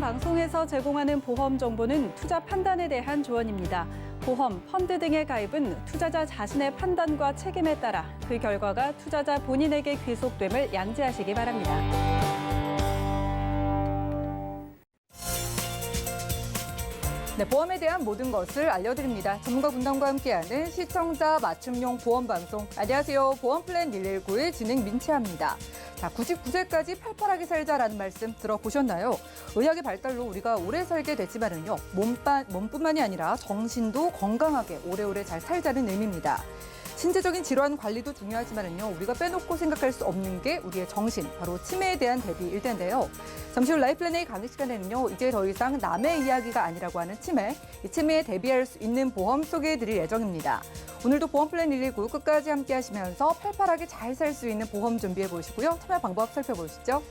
방송에서 제공하는 보험 정보는 투자 판단에 대한 조언입니다. 보험, 펀드 등의 가입은 투자자 자신의 판단과 책임에 따라 그 결과가 투자자 본인에게 귀속됨을 양지하시기 바랍니다. 네, 보험에 대한 모든 것을 알려드립니다. 전문가 분담과 함께하는 시청자 맞춤용 보험 방송. 안녕하세요. 보험 플랜 119의 진행 민채합니다. 자, 99세까지 팔팔하게 살자라는 말씀 들어보셨나요? 의학의 발달로 우리가 오래 살게 됐지만은요, 몸뿐만이 아니라 정신도 건강하게 오래오래 잘 살자는 의미입니다. 신체적인 질환 관리도 중요하지만은요, 우리가 빼놓고 생각할 수 없는 게 우리의 정신, 바로 치매에 대한 대비일 텐데요. 잠시 후 라이플랜 A 강의 시간에는요, 이제 더 이상 남의 이야기가 아니라고 하는 치매, 이 치매에 대비할 수 있는 보험 소개해드릴 예정입니다. 오늘도 보험 플랜 119 끝까지 함께 하시면서 팔팔하게 잘 살 수 있는 보험 준비해 보시고요. 참여 방법 살펴보시죠.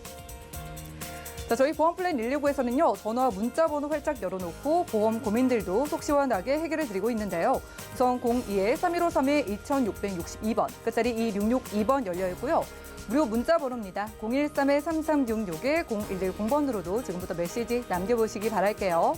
자, 저희 보험 플랜 119에서는요, 전화와 문자 번호 활짝 열어놓고 보험 고민들도 속 시원하게 해결해 드리고 있는데요. 우선 02-3153-2662번, 끝자리 2662번 열려 있고요. 무료 문자 번호입니다. 013-3366-0110번으로도 지금부터 메시지 남겨보시기 바랄게요.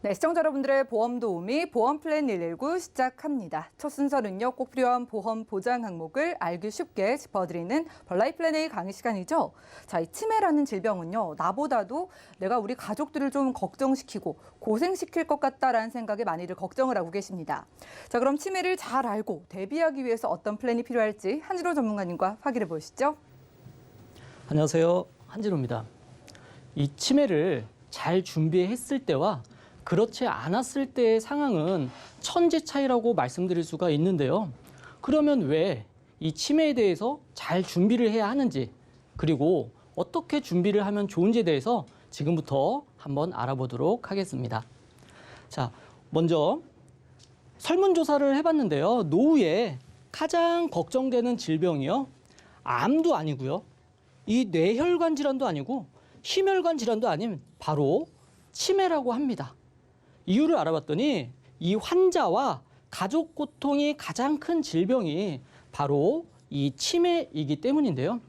네, 시청자 여러분들의 보험 도우미 보험 플랜 119 시작합니다. 첫 순서는요, 꼭 필요한 보험 보장 항목을 알기 쉽게 짚어드리는 라이플랜 A 강의 시간이죠. 자, 이 치매라는 질병은요, 나보다도 내가 우리 가족들을 좀 걱정시키고 고생시킬 것 같다라는 생각에 많이들 걱정을 하고 계십니다. 자, 그럼 치매를 잘 알고 대비하기 위해서 어떤 플랜이 필요할지 한진호 전문가님과 확인해 보시죠. 안녕하세요. 한진호입니다. 이 치매를 잘 준비했을 때와 그렇지 않았을 때의 상황은 천지 차이라고 말씀드릴 수가 있는데요. 그러면 왜 이 치매에 대해서 잘 준비를 해야 하는지, 그리고 어떻게 준비를 하면 좋은지에 대해서 지금부터 한번 알아보도록 하겠습니다. 자, 먼저 설문조사를 해봤는데요. 노후에 가장 걱정되는 질병이요, 암도 아니고요, 이 뇌혈관 질환도 아니고 심혈관 질환도 아닌 바로 치매라고 합니다. 이유를 알아봤더니 이 환자와 가족 고통이 가장 큰 질병이 바로 이 치매이기 때문인데요.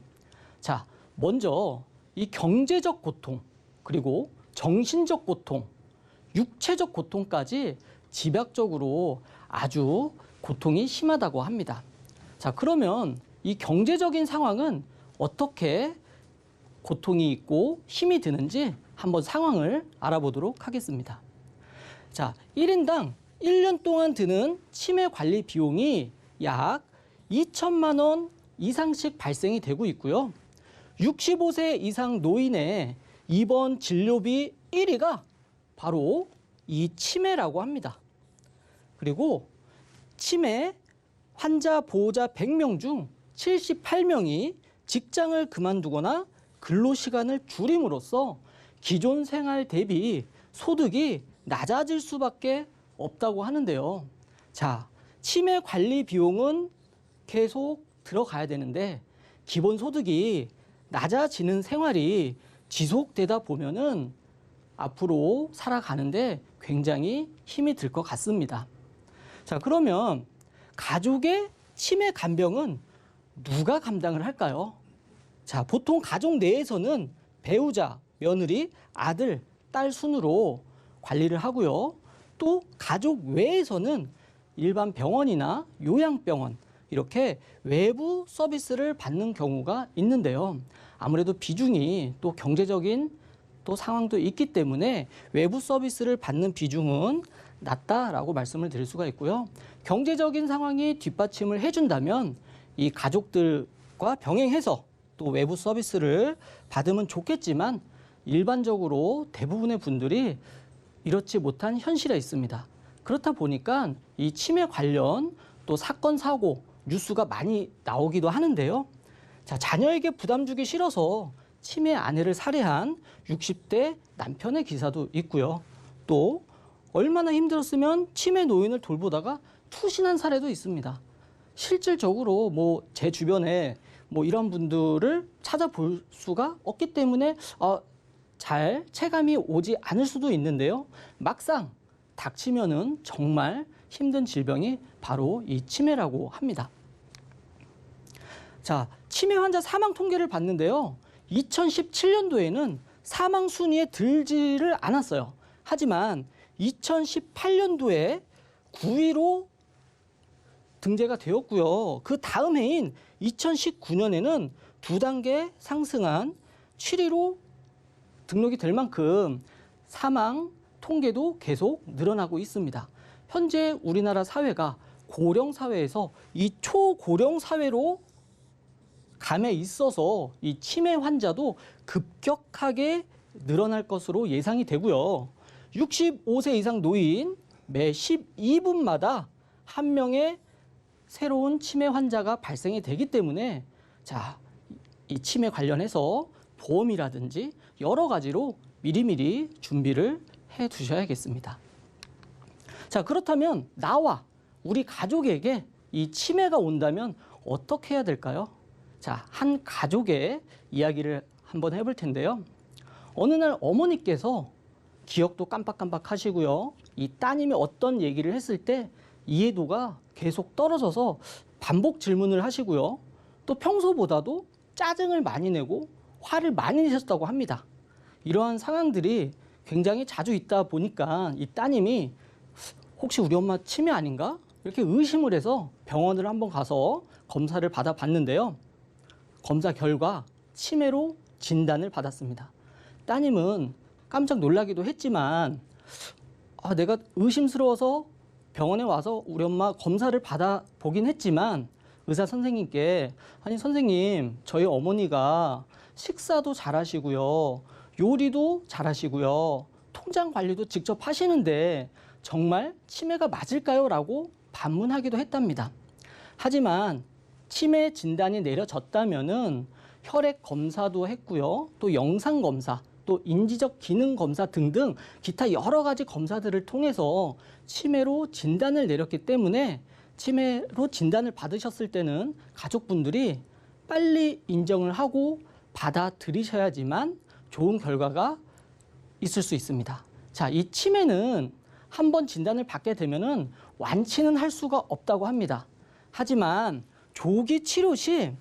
자, 먼저 이 경제적 고통, 그리고 정신적 고통, 육체적 고통까지 집약적으로 아주 고통이 심하다고 합니다. 자, 그러면 이 경제적인 상황은 어떻게 고통이 있고 힘이 드는지 한번 상황을 알아보도록 하겠습니다. 자, 1인당 1년 동안 드는 치매 관리 비용이 약 2천만 원 이상씩 발생이 되고 있고요. 65세 이상 노인의 입원 진료비 1위가 바로 이 치매라고 합니다. 그리고 치매 환자 보호자 100명 중 78명이 직장을 그만두거나 근로시간을 줄임으로써 기존 생활 대비 소득이 낮아질 수밖에 없다고 하는데요. 자, 치매 관리 비용은 계속 들어가야 되는데 기본소득이 낮아지는 생활이 지속되다 보면은 앞으로 살아가는데 굉장히 힘이 들 것 같습니다. 자, 그러면 가족의 치매 간병은 누가 감당을 할까요? 자, 보통 가족 내에서는 배우자, 며느리, 아들, 딸 순으로 관리를 하고요. 또 가족 외에서는 일반 병원이나 요양병원, 이렇게 외부 서비스를 받는 경우가 있는데요. 아무래도 비중이 또 경제적인 또 상황도 있기 때문에 외부 서비스를 받는 비중은 낮다라고 말씀을 드릴 수가 있고요. 경제적인 상황이 뒷받침을 해준다면 이 가족들과 병행해서 또 외부 서비스를 받으면 좋겠지만 일반적으로 대부분의 분들이 이렇지 못한 현실에 있습니다. 그렇다 보니까 이 치매 관련 또 사건, 사고, 뉴스가 많이 나오기도 하는데요. 자, 자녀에게 부담 주기 싫어서 치매 아내를 살해한 60대 남편의 기사도 있고요. 또 얼마나 힘들었으면 치매 노인을 돌보다가 투신한 사례도 있습니다. 실질적으로 뭐 제 주변에 뭐 이런 분들을 찾아볼 수가 없기 때문에 잘 체감이 오지 않을 수도 있는데요. 막상 닥치면은 정말 힘든 질병이 바로 이 치매라고 합니다. 자, 치매 환자 사망 통계를 봤는데요. 2017년도에는 사망 순위에 들지를 않았어요. 하지만 2018년도에 9위로 등재가 되었고요. 그 다음 해인 2019년에는 2단계 상승한 7위로 등록이 될 만큼 사망 통계도 계속 늘어나고 있습니다. 현재 우리나라 사회가 고령 사회에서 이 초고령 사회로 감에 있어서 이 치매 환자도 급격하게 늘어날 것으로 예상이 되고요. 65세 이상 노인 매 12분마다 한 명의 새로운 치매 환자가 발생이 되기 때문에 자, 이 치매 관련해서 보험이라든지 여러 가지로 미리미리 준비를 해 두셔야겠습니다. 자, 그렇다면 나와 우리 가족에게 이 치매가 온다면 어떻게 해야 될까요? 자, 한 가족의 이야기를 한번 해볼 텐데요. 어느 날 어머니께서 기억도 깜빡깜빡 하시고요. 이 따님이 어떤 얘기를 했을 때 이해도가 계속 떨어져서 반복 질문을 하시고요. 또 평소보다도 짜증을 많이 내고 화를 많이 내셨다고 합니다. 이러한 상황들이 굉장히 자주 있다 보니까 이 따님이 혹시 우리 엄마 치매 아닌가? 이렇게 의심을 해서 병원을 한번 가서 검사를 받아봤는데요. 검사 결과 치매로 진단을 받았습니다. 따님은 깜짝 놀라기도 했지만 내가 의심스러워서 병원에 와서 우리 엄마 검사를 받아보긴 했지만 의사 선생님께 아니 선생님 저희 어머니가 식사도 잘하시고요. 요리도 잘하시고요. 통장 관리도 직접 하시는데 정말 치매가 맞을까요? 라고 반문하기도 했답니다. 하지만 치매 진단이 내려졌다면은 혈액 검사도 했고요. 또 영상 검사, 또 인지적 기능 검사 등등 기타 여러 가지 검사들을 통해서 치매로 진단을 내렸기 때문에 치매로 진단을 받으셨을 때는 가족분들이 빨리 인정을 하고 받아들이셔야지만 좋은 결과가 있을 수 있습니다. 자, 이 치매는 한번 진단을 받게 되면은 완치는 할 수가 없다고 합니다. 하지만 조기 치료 시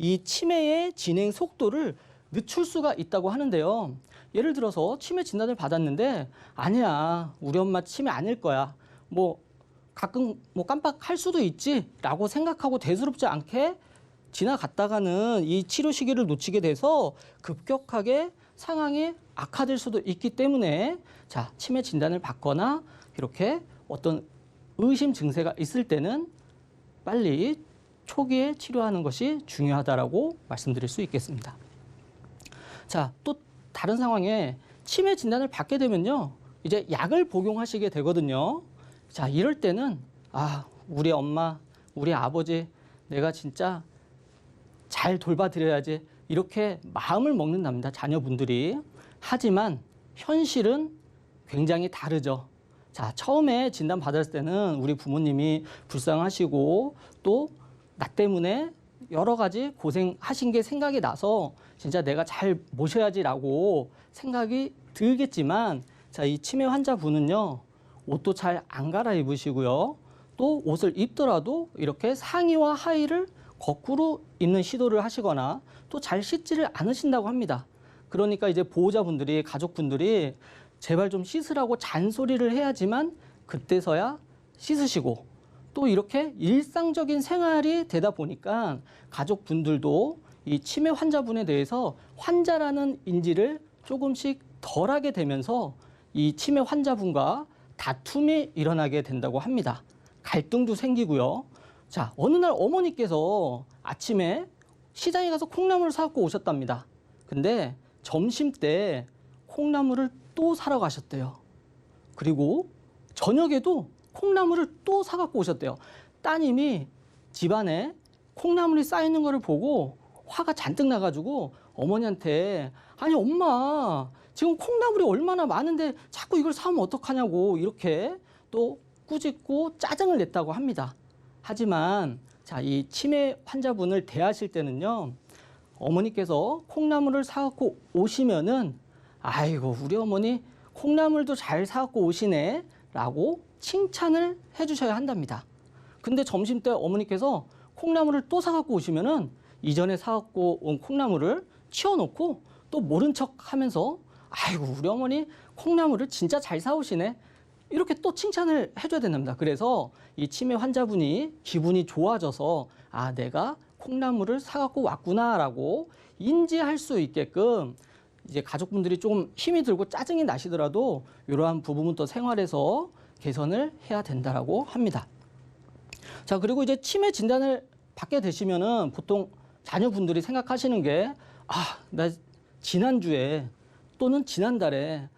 이 치매의 진행 속도를 늦출 수가 있다고 하는데요. 예를 들어서 치매 진단을 받았는데 아니야, 우리 엄마 치매 아닐 거야. 가끔 깜빡할 수도 있지라고 생각하고 대수롭지 않게 지나갔다가는 이 치료 시기를 놓치게 돼서 급격하게 상황이 악화될 수도 있기 때문에 자, 치매 진단을 받거나 이렇게 어떤 의심 증세가 있을 때는 빨리 초기에 치료하는 것이 중요하다라고 말씀드릴 수 있겠습니다. 자, 또 다른 상황에 치매 진단을 받게 되면요. 이제 약을 복용하시게 되거든요. 자, 이럴 때는 우리 엄마, 우리 아버지 내가 진짜 잘 돌봐드려야지 이렇게 마음을 먹는답니다. 자녀분들이. 하지만 현실은 굉장히 다르죠. 자, 처음에 진단 받았을 때는 우리 부모님이 불쌍하시고 또 나 때문에 여러 가지 고생하신 게 생각이 나서 진짜 내가 잘 모셔야지라고 생각이 들겠지만 자, 이 치매 환자분은요. 옷도 잘 안 갈아입으시고요. 또 옷을 입더라도 이렇게 상의와 하의를 거꾸로 입는 시도를 하시거나 또 잘 씻지를 않으신다고 합니다. 그러니까 이제 보호자분들이, 가족분들이 제발 좀 씻으라고 잔소리를 해야지만 그때서야 씻으시고 또 이렇게 일상적인 생활이 되다 보니까 가족분들도 이 치매 환자분에 대해서 환자라는 인지를 조금씩 덜하게 되면서 이 치매 환자분과 다툼이 일어나게 된다고 합니다. 갈등도 생기고요. 자, 어느 날 어머니께서 아침에 시장에 가서 콩나물을 사갖고 오셨답니다. 근데 점심 때 콩나물을 또 사러 가셨대요. 그리고 저녁에도 콩나물을 또 사갖고 오셨대요. 따님이 집안에 콩나물이 쌓이는 거를 보고 화가 잔뜩 나가지고 어머니한테 아니 엄마 지금 콩나물이 얼마나 많은데 자꾸 이걸 사면 어떡하냐고 이렇게 또 꾸짖고 짜증을 냈다고 합니다. 하지만 자, 이 치매 환자분을 대하실 때는요. 어머니께서 콩나물을 사갖고 오시면은 아이고 우리 어머니 콩나물도 잘 사갖고 오시네 라고 칭찬을 해주셔야 한답니다. 근데 점심때 어머니께서 콩나물을 또 사갖고 오시면은 이전에 사갖고 온 콩나물을 치워놓고 또 모른 척 하면서 아이고 우리 어머니 콩나물을 진짜 잘 사오시네 이렇게 또 칭찬을 해줘야 된답니다. 그래서 이 치매 환자분이 기분이 좋아져서 아 내가 콩나물을 사갖고 왔구나라고 인지할 수 있게끔 이제 가족분들이 좀 힘이 들고 짜증이 나시더라도 이러한 부분은 또 생활에서 개선을 해야 된다라고 합니다. 자, 그리고 이제 치매 진단을 받게 되시면은 보통 자녀분들이 생각하시는 게 아, 나 지난주에 또는 지난달에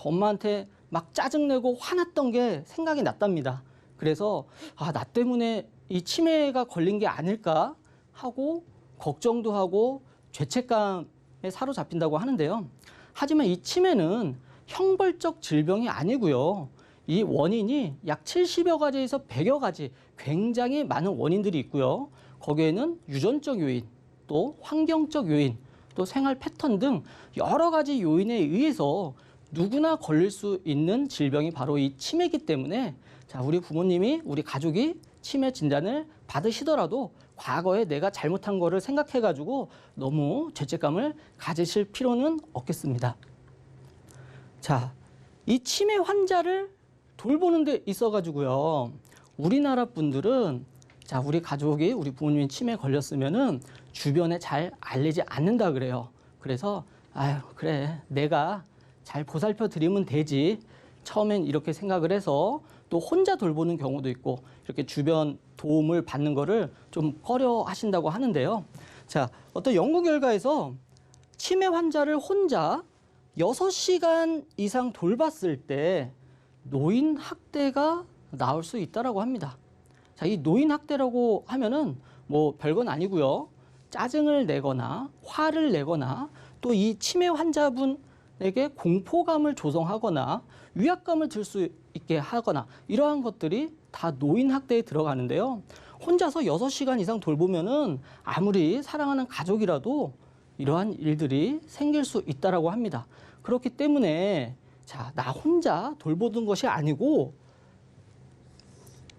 엄마한테 막 짜증내고 화났던 게 생각이 났답니다. 그래서 아, 나 때문에 이 치매가 걸린 게 아닐까 하고 걱정도 하고 죄책감에 사로잡힌다고 하는데요. 하지만 이 치매는 형벌적 질병이 아니고요. 이 원인이 약 70여 가지에서 100여 가지 굉장히 많은 원인들이 있고요. 거기에는 유전적 요인, 또 환경적 요인, 또 생활 패턴 등 여러 가지 요인에 의해서 누구나 걸릴 수 있는 질병이 바로 이 치매이기 때문에 자, 우리 부모님이, 우리 가족이 치매 진단을 받으시더라도 과거에 내가 잘못한 거를 생각해가지고 너무 죄책감을 가지실 필요는 없겠습니다. 자, 이 치매 환자를 돌보는 데 있어가지고요. 우리나라 분들은 자, 우리 가족이, 우리 부모님이 치매 걸렸으면은 주변에 잘 알리지 않는다 그래요. 그래서 아유, 그래. 내가 잘 보살펴 드리면 되지. 처음엔 이렇게 생각을 해서 또 혼자 돌보는 경우도 있고 이렇게 주변 도움을 받는 거를 좀 꺼려 하신다고 하는데요. 자, 어떤 연구 결과에서 치매 환자를 혼자 6시간 이상 돌봤을 때 노인 학대가 나올 수 있다라고 합니다. 자, 이 노인 학대라고 하면은 뭐 별건 아니고요. 짜증을 내거나 화를 내거나 또 이 치매 환자분에게 공포감을 조성하거나 위압감을 들 수 있게 하거나 이러한 것들이 다 노인 학대에 들어가는데요. 혼자서 6시간 이상 돌보면은 아무리 사랑하는 가족이라도 이러한 일들이 생길 수 있다라고 합니다. 그렇기 때문에 자, 나 혼자 돌보는 것이 아니고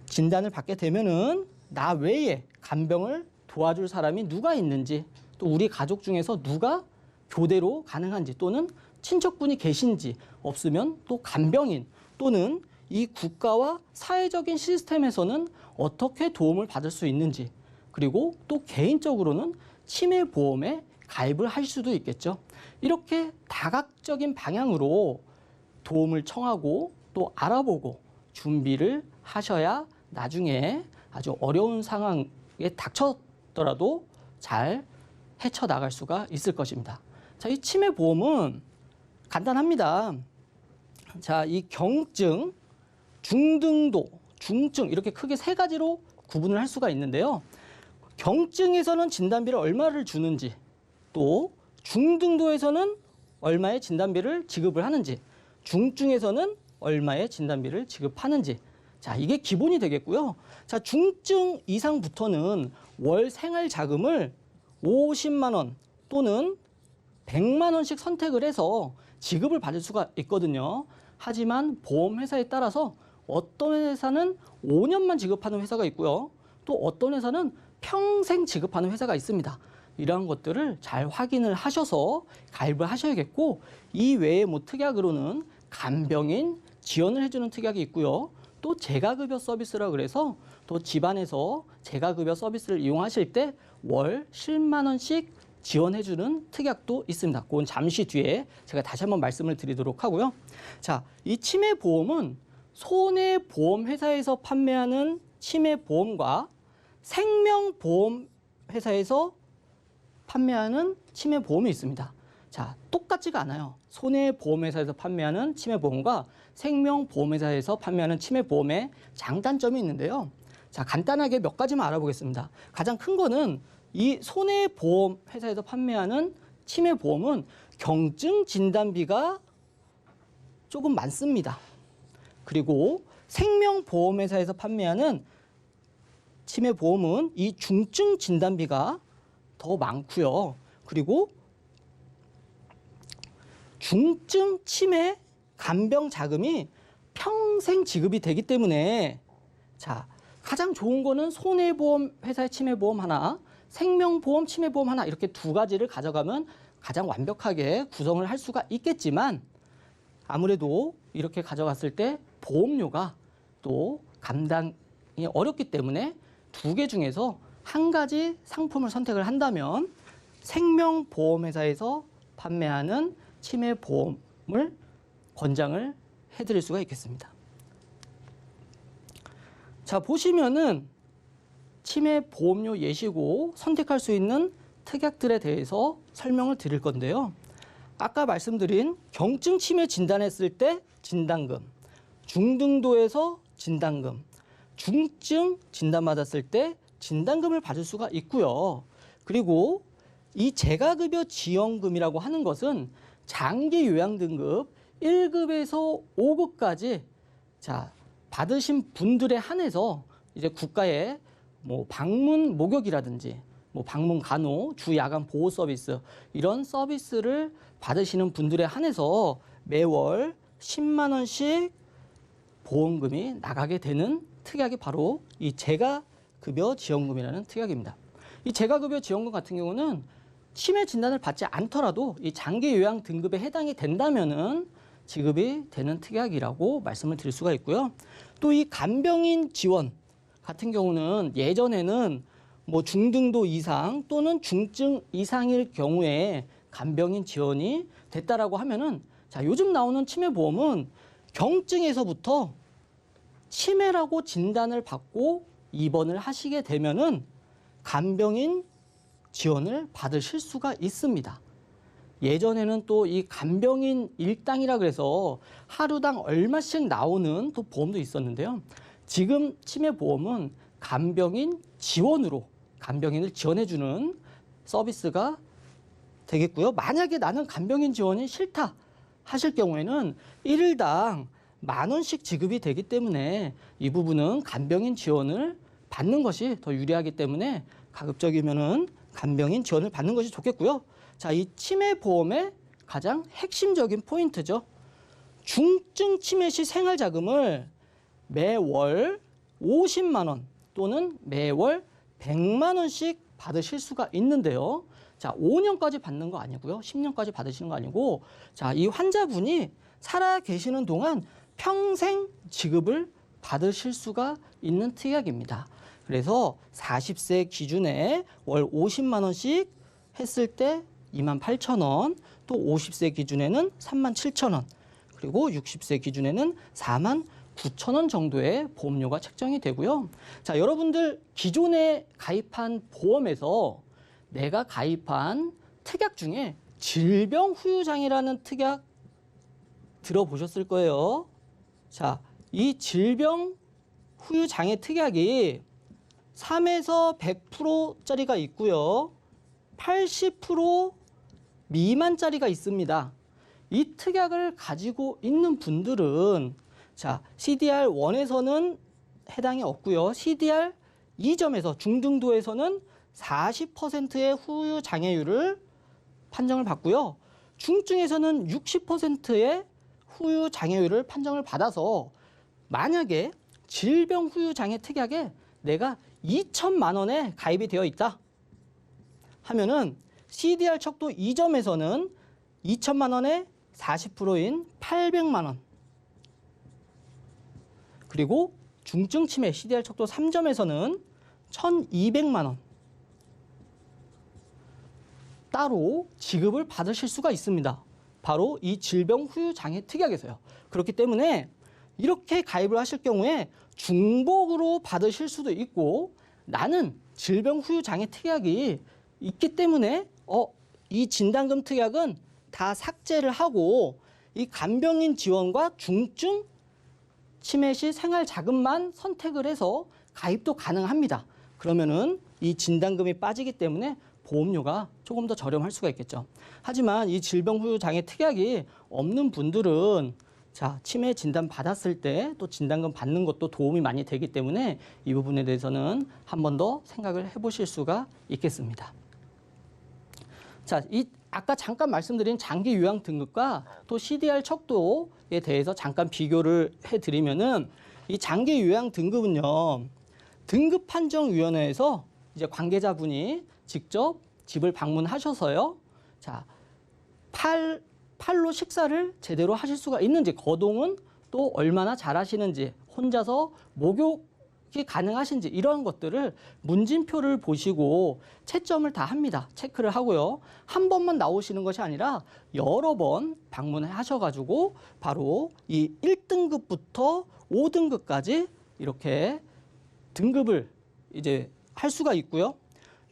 진단을 받게 되면은 나 외에 간병을 도와줄 사람이 누가 있는지 또 우리 가족 중에서 누가 교대로 가능한지 또는 친척분이 계신지 없으면 또 간병인 또는 이 국가와 사회적인 시스템에서는 어떻게 도움을 받을 수 있는지 그리고 또 개인적으로는 치매보험에 가입을 할 수도 있겠죠. 이렇게 다각적인 방향으로 도움을 청하고 또 알아보고 준비를 하셔야 나중에 아주 어려운 상황에 닥쳤더라도 잘 헤쳐나갈 수가 있을 것입니다. 자, 이 치매보험은 간단합니다. 자, 이 경증, 중등도, 중증 이렇게 크게 세 가지로 구분을 할 수가 있는데요. 경증에서는 진단비를 얼마를 주는지 또 중등도에서는 얼마의 진단비를 지급을 하는지 중증에서는 얼마의 진단비를 지급하는지 자, 이게 기본이 되겠고요. 자, 중증 이상부터는 월 생활 자금을 50만 원 또는 100만 원씩 선택을 해서 지급을 받을 수가 있거든요. 하지만 보험회사에 따라서 어떤 회사는 5년만 지급하는 회사가 있고요. 또 어떤 회사는 평생 지급하는 회사가 있습니다. 이러한 것들을 잘 확인을 하셔서 가입을 하셔야겠고 이 외에 뭐 특약으로는 간병인 지원을 해주는 특약이 있고요. 또 재가급여 서비스라 그래서 또 집안에서 재가급여 서비스를 이용하실 때 월 10만 원씩 지원해주는 특약도 있습니다. 그건 잠시 뒤에 제가 다시 한번 말씀을 드리도록 하고요. 자, 이 치매보험은 손해보험회사에서 판매하는 치매보험과 생명보험회사에서 판매하는 치매보험이 있습니다. 자, 똑같지가 않아요. 손해보험회사에서 판매하는 치매보험과 생명보험회사에서 판매하는 치매보험의 장단점이 있는데요. 자, 간단하게 몇 가지만 알아보겠습니다. 가장 큰 거는 이 손해보험회사에서 판매하는 치매보험은 경증 진단비가 조금 많습니다. 그리고 생명보험회사에서 판매하는 치매 보험은 이 중증 진단비가 더 많고요. 그리고 중증 치매 간병 자금이 평생 지급이 되기 때문에 자, 가장 좋은 거는 손해보험 회사의 치매보험 하나, 생명보험 치매보험 하나 이렇게 두 가지를 가져가면 가장 완벽하게 구성을 할 수가 있겠지만 아무래도 이렇게 가져갔을 때 보험료가 또 감당이 어렵기 때문에 두 개 중에서 한 가지 상품을 선택을 한다면 생명보험회사에서 판매하는 치매보험을 권장을 해드릴 수가 있겠습니다. 자, 보시면은 치매보험료 예시고 선택할 수 있는 특약들에 대해서 설명을 드릴 건데요. 아까 말씀드린 경증 치매 진단했을 때 진단금, 중등도에서 진단금, 중증 진단받았을 때 진단금을 받을 수가 있고요. 그리고 이 재가급여 지원금이라고 하는 것은 장기 요양 등급 1급에서 5급까지 자, 받으신 분들에 한해서 이제 국가의 뭐 방문 목욕이라든지 뭐 방문 간호, 주 야간 보호 서비스 이런 서비스를 받으시는 분들에 한해서 매월 10만 원씩 보험금이 나가게 되는 특약이 바로 이 재가급여 지원금이라는 특약입니다. 이 재가급여 지원금 같은 경우는 치매 진단을 받지 않더라도 이 장기 요양 등급에 해당이 된다면은 지급이 되는 특약이라고 말씀을 드릴 수가 있고요. 또 이 간병인 지원 같은 경우는 예전에는 뭐 중등도 이상 또는 중증 이상일 경우에 간병인 지원이 됐다라고 하면은 자, 요즘 나오는 치매보험은 경증에서부터 치매라고 진단을 받고 입원을 하시게 되면은 간병인 지원을 받으실 수가 있습니다. 예전에는 또 이 간병인 일당이라 그래서 하루당 얼마씩 나오는 또 보험도 있었는데요. 지금 치매보험은 간병인 지원으로 간병인을 지원해주는 서비스가 되겠고요. 만약에 나는 간병인 지원이 싫다 하실 경우에는 1일당 10,000원씩 지급이 되기 때문에 이 부분은 간병인 지원을 받는 것이 더 유리하기 때문에 가급적이면은 간병인 지원을 받는 것이 좋겠고요. 자, 이 치매보험의 가장 핵심적인 포인트죠. 중증 치매 시 생활자금을 매월 50만 원 또는 매월 100만 원씩 받으실 수가 있는데요. 자, 5년까지 받는 거 아니고요. 10년까지 받으시는 거 아니고 자, 이 환자분이 살아 계시는 동안 평생 지급을 받으실 수가 있는 특약입니다. 그래서 40세 기준에 월 50만 원씩 했을 때 28,000원, 또 50세 기준에는 37,000원, 그리고 60세 기준에는 49,000원 정도의 보험료가 책정이 되고요. 자, 여러분들 기존에 가입한 보험에서 내가 가입한 특약 중에 질병 후유장애라는 특약 들어보셨을 거예요. 자, 이 질병 후유장애 특약이 3에서 100%짜리가 있고요. 80% 미만짜리가 있습니다. 이 특약을 가지고 있는 분들은 자, CDR1에서는 해당이 없고요. CDR 2점에서 중등도에서는 40%의 후유 장애율을 판정을 받고요. 중증에서는 60%의 후유 장애율을 판정을 받아서 만약에 질병 후유 장애 특약에 내가 2천만 원에 가입이 되어 있다 하면은 CDR 척도 2점에서는 2천만 원에 40%인 800만 원, 그리고 중증 치매 CDR 척도 3점에서는 1,200만 원 따로 지급을 받으실 수가 있습니다. 바로 이 질병 후유 장애 특약에서요. 그렇기 때문에 이렇게 가입을 하실 경우에 중복으로 받으실 수도 있고 나는 질병 후유 장애 특약이 있기 때문에 이 진단금 특약은 다 삭제를 하고 이 간병인 지원과 중증 치매 시 생활 자금만 선택을 해서 가입도 가능합니다. 그러면은 이 진단금이 빠지기 때문에 보험료가 조금 더 저렴할 수가 있겠죠. 하지만 이 질병 후유 장애 특약이 없는 분들은 자, 치매 진단 받았을 때 또 진단금 받는 것도 도움이 많이 되기 때문에 이 부분에 대해서는 한 번 더 생각을 해보실 수가 있겠습니다. 자, 아까 잠깐 말씀드린 장기 요양 등급과 또 CDR 척도에 대해서 잠깐 비교를 해드리면은 이 장기 요양 등급은요, 등급판정위원회에서 이제 관계자분이 직접 집을 방문하셔서요, 자, 팔로 식사를 제대로 하실 수가 있는지, 거동은 또 얼마나 잘하시는지, 혼자서 목욕이 가능하신지 이런 것들을 문진표를 보시고 채점을 다 합니다. 체크를 하고요. 한 번만 나오시는 것이 아니라 여러 번 방문하셔가지고 바로 이 1등급부터 5등급까지 이렇게 등급을 이제 할 수가 있고요.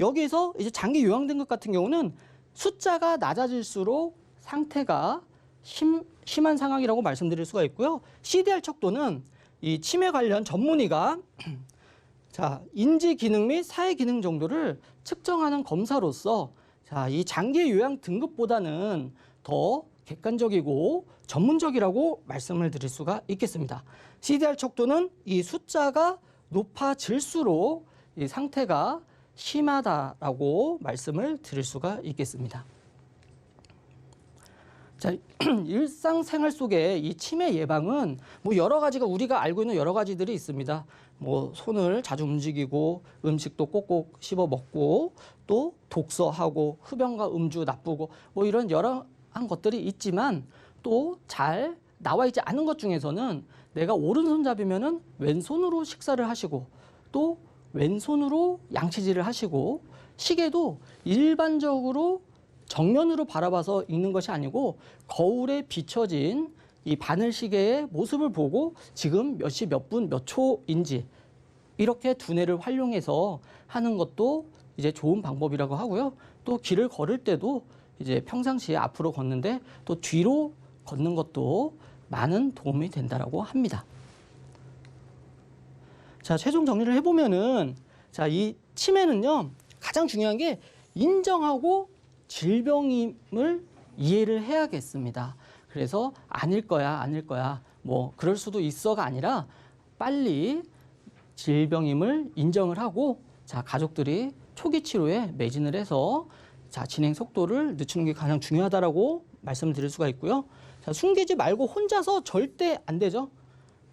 여기에서 이제 장기 요양 등급 같은 경우는 숫자가 낮아질수록 상태가 심한 상황이라고 말씀드릴 수가 있고요. CDR 척도는 이 치매 관련 전문의가 자, 인지 기능 및 사회 기능 정도를 측정하는 검사로서 자, 이 장기 요양 등급보다는 더 객관적이고 전문적이라고 말씀을 드릴 수가 있겠습니다. CDR 척도는 이 숫자가 높아질수록 이 상태가 심하다라고 말씀을 드릴 수가 있겠습니다. 자, 일상생활 속에 이 치매 예방은 뭐 여러 가지가 우리가 알고 있는 여러 가지들이 있습니다. 뭐 손을 자주 움직이고 음식도 꼭꼭 씹어 먹고 또 독서하고 흡연과 음주 나쁘고 뭐 이런 여러한 것들이 있지만 또 잘 나와 있지 않은 것 중에서는 내가 오른손잡이면은 왼손으로 식사를 하시고 또 왼손으로 양치질을 하시고 시계도 일반적으로 정면으로 바라봐서 읽는 것이 아니고 거울에 비춰진 이 바늘 시계의 모습을 보고 지금 몇 시 몇 분 몇 초인지 이렇게 두뇌를 활용해서 하는 것도 이제 좋은 방법이라고 하고요. 또 길을 걸을 때도 이제 평상시에 앞으로 걷는데 또 뒤로 걷는 것도 많은 도움이 된다라고 합니다. 자, 최종 정리를 해보면은 자, 이 치매는요, 가장 중요한 게 인정하고 질병임을 이해를 해야겠습니다. 그래서 아닐 거야, 뭐 그럴 수도 있어가 아니라 빨리 질병임을 인정을 하고 자, 가족들이 초기 치료에 매진을 해서 자, 진행 속도를 늦추는 게 가장 중요하다라고 말씀을 드릴 수가 있고요. 자, 숨기지 말고 혼자서 절대 안 되죠.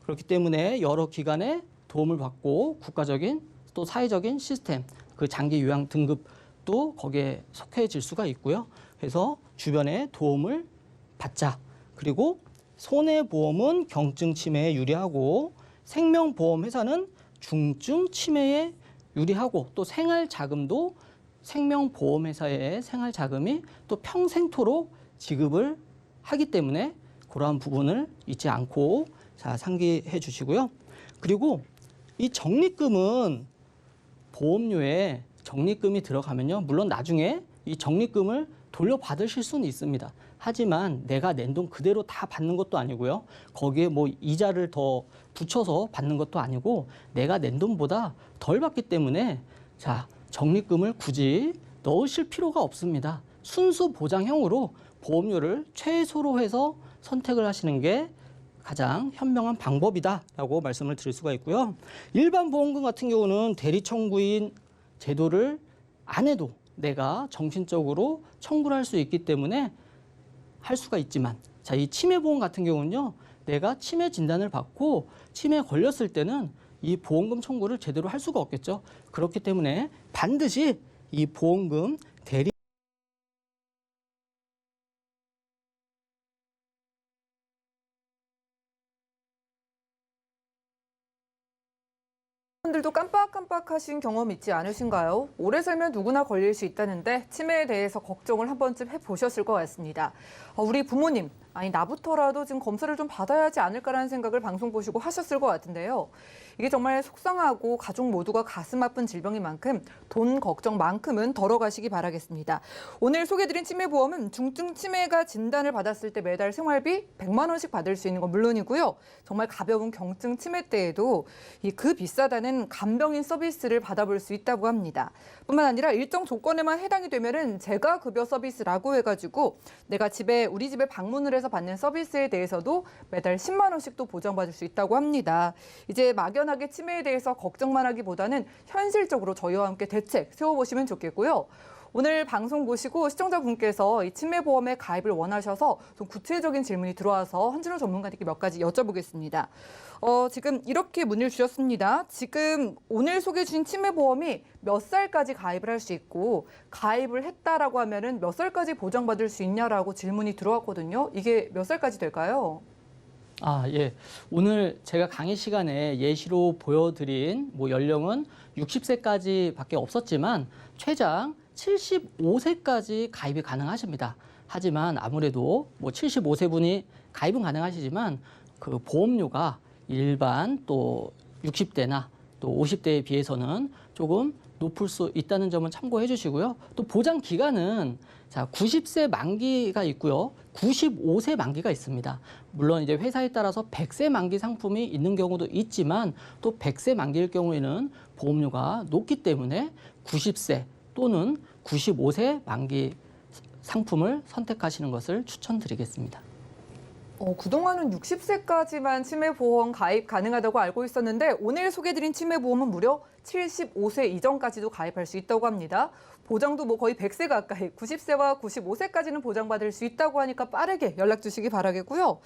그렇기 때문에 여러 기관의 도움을 받고 국가적인 또 사회적인 시스템, 그 장기 요양 등급도 거기에 속해질 수가 있고요. 그래서 주변에 도움을 받자. 그리고 손해보험은 경증 치매에 유리하고 생명보험 회사는 중증 치매에 유리하고 또 생활자금도 생명보험 회사의 생활자금이 또 평생토록 지급을 하기 때문에 그러한 부분을 잊지 않고 자, 상기해 주시고요. 그리고 이 적립금은 보험료에 적립금이 들어가면요. 물론 나중에 이 적립금을 돌려받으실 수는 있습니다. 하지만 내가 낸 돈 그대로 다 받는 것도 아니고요. 거기에 뭐 이자를 더 붙여서 받는 것도 아니고 내가 낸 돈보다 덜 받기 때문에 자, 적립금을 굳이 넣으실 필요가 없습니다. 순수 보장형으로 보험료를 최소로 해서 선택을 하시는 게 가장 현명한 방법이다라고 말씀을 드릴 수가 있고요. 일반 보험금 같은 경우는 대리 청구인 제도를 안 해도 내가 정신적으로 청구를 할 수 있기 때문에 할 수가 있지만 자, 이 치매보험 같은 경우는요. 내가 치매 진단을 받고 치매에 걸렸을 때는 이 보험금 청구를 제대로 할 수가 없겠죠. 그렇기 때문에 반드시 이 보험금 대리 분들도 깜빡깜빡하신 경험 있지 않으신가요? 오래 살면 누구나 걸릴 수 있다는데 치매에 대해서 걱정을 한 번쯤 해보셨을 것 같습니다. 우리 부모님, 아니 나부터라도 지금 검사를 좀 받아야 하지 않을까라는 생각을 방송 보시고 하셨을 것 같은데요. 이게 정말 속상하고 가족 모두가 가슴 아픈 질병인 만큼 돈 걱정만큼은 덜어가시기 바라겠습니다. 오늘 소개해드린 치매보험은 중증 치매가 진단을 받았을 때 매달 생활비 100만 원씩 받을 수 있는 건 물론이고요. 정말 가벼운 경증 치매 때에도 그 비싸다는 간병인 서비스를 받아볼 수 있다고 합니다. 뿐만 아니라 일정 조건에만 해당이 되면은 재가급여 서비스라고 해가지고 내가 우리 집에 방문을 해서 받는 서비스에 대해서도 매달 10만 원씩 또 보장받을 수 있다고 합니다. 이제 막연하게 치매에 대해서 걱정만 하기보다는 현실적으로 저희와 함께 대책 세워보시면 좋겠고요. 오늘 방송 보시고 시청자분께서 이 치매보험에 가입을 원하셔서 좀 구체적인 질문이 들어와서 한진호 전문가님께 몇 가지 여쭤보겠습니다. 지금 이렇게 문의를 주셨습니다. 지금 오늘 소개해 주신 치매보험이 몇 살까지 가입을 할 수 있고 가입을 했다라고 하면은 몇 살까지 보장받을 수 있냐라고 질문이 들어왔거든요. 이게 몇 살까지 될까요? 예. 오늘 제가 강의 시간에 예시로 보여드린 연령은 60세까지밖에 없었지만 최장 75세까지 가입이 가능하십니다. 하지만 아무래도 75세 분이 가입은 가능하시지만 그 보험료가 일반 또 60대나 또 50대에 비해서는 조금 높을 수 있다는 점은 참고해 주시고요. 또 보장 기간은 90세 만기가 있고요. 95세 만기가 있습니다. 물론 이제 회사에 따라서 100세 만기 상품이 있는 경우도 있지만 또 100세 만기일 경우에는 보험료가 높기 때문에 90세 또는 95세 만기 상품을 선택하시는 것을 추천드리겠습니다. 그동안은 60세까지만 치매보험 가입 가능하다고 알고 있었는데 오늘 소개해드린 치매보험은 무려 75세 이전까지도 가입할 수 있다고 합니다. 보장도 거의 100세 가까이 90세와 95세까지는 보장받을 수 있다고 하니까 빠르게 연락 주시기 바라겠고요.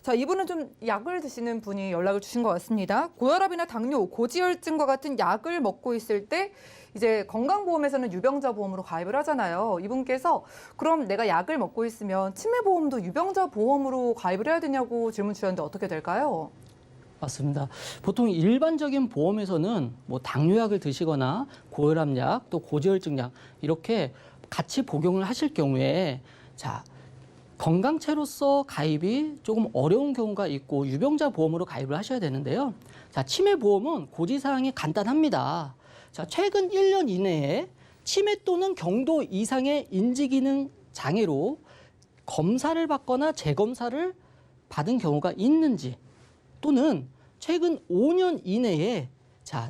자, 이분은 좀 약을 드시는 분이 연락을 주신 것 같습니다. 고혈압이나 당뇨, 고지혈증과 같은 약을 먹고 있을 때 이제 건강보험에서는 유병자 보험으로 가입을 하잖아요. 이분께서 그럼 내가 약을 먹고 있으면 치매보험도 유병자 보험으로 가입을 해야 되냐고 질문 주셨는데 어떻게 될까요? 맞습니다. 보통 일반적인 보험에서는 당뇨약을 드시거나 고혈압약 또 고지혈증약 이렇게 같이 복용을 하실 경우에 건강체로서 가입이 조금 어려운 경우가 있고 유병자 보험으로 가입을 하셔야 되는데요. 치매 보험은 고지사항이 간단합니다. 최근 1년 이내에 치매 또는 경도 이상의 인지기능 장애로 검사를 받거나 재검사를 받은 경우가 있는지 또는 최근 5년 이내에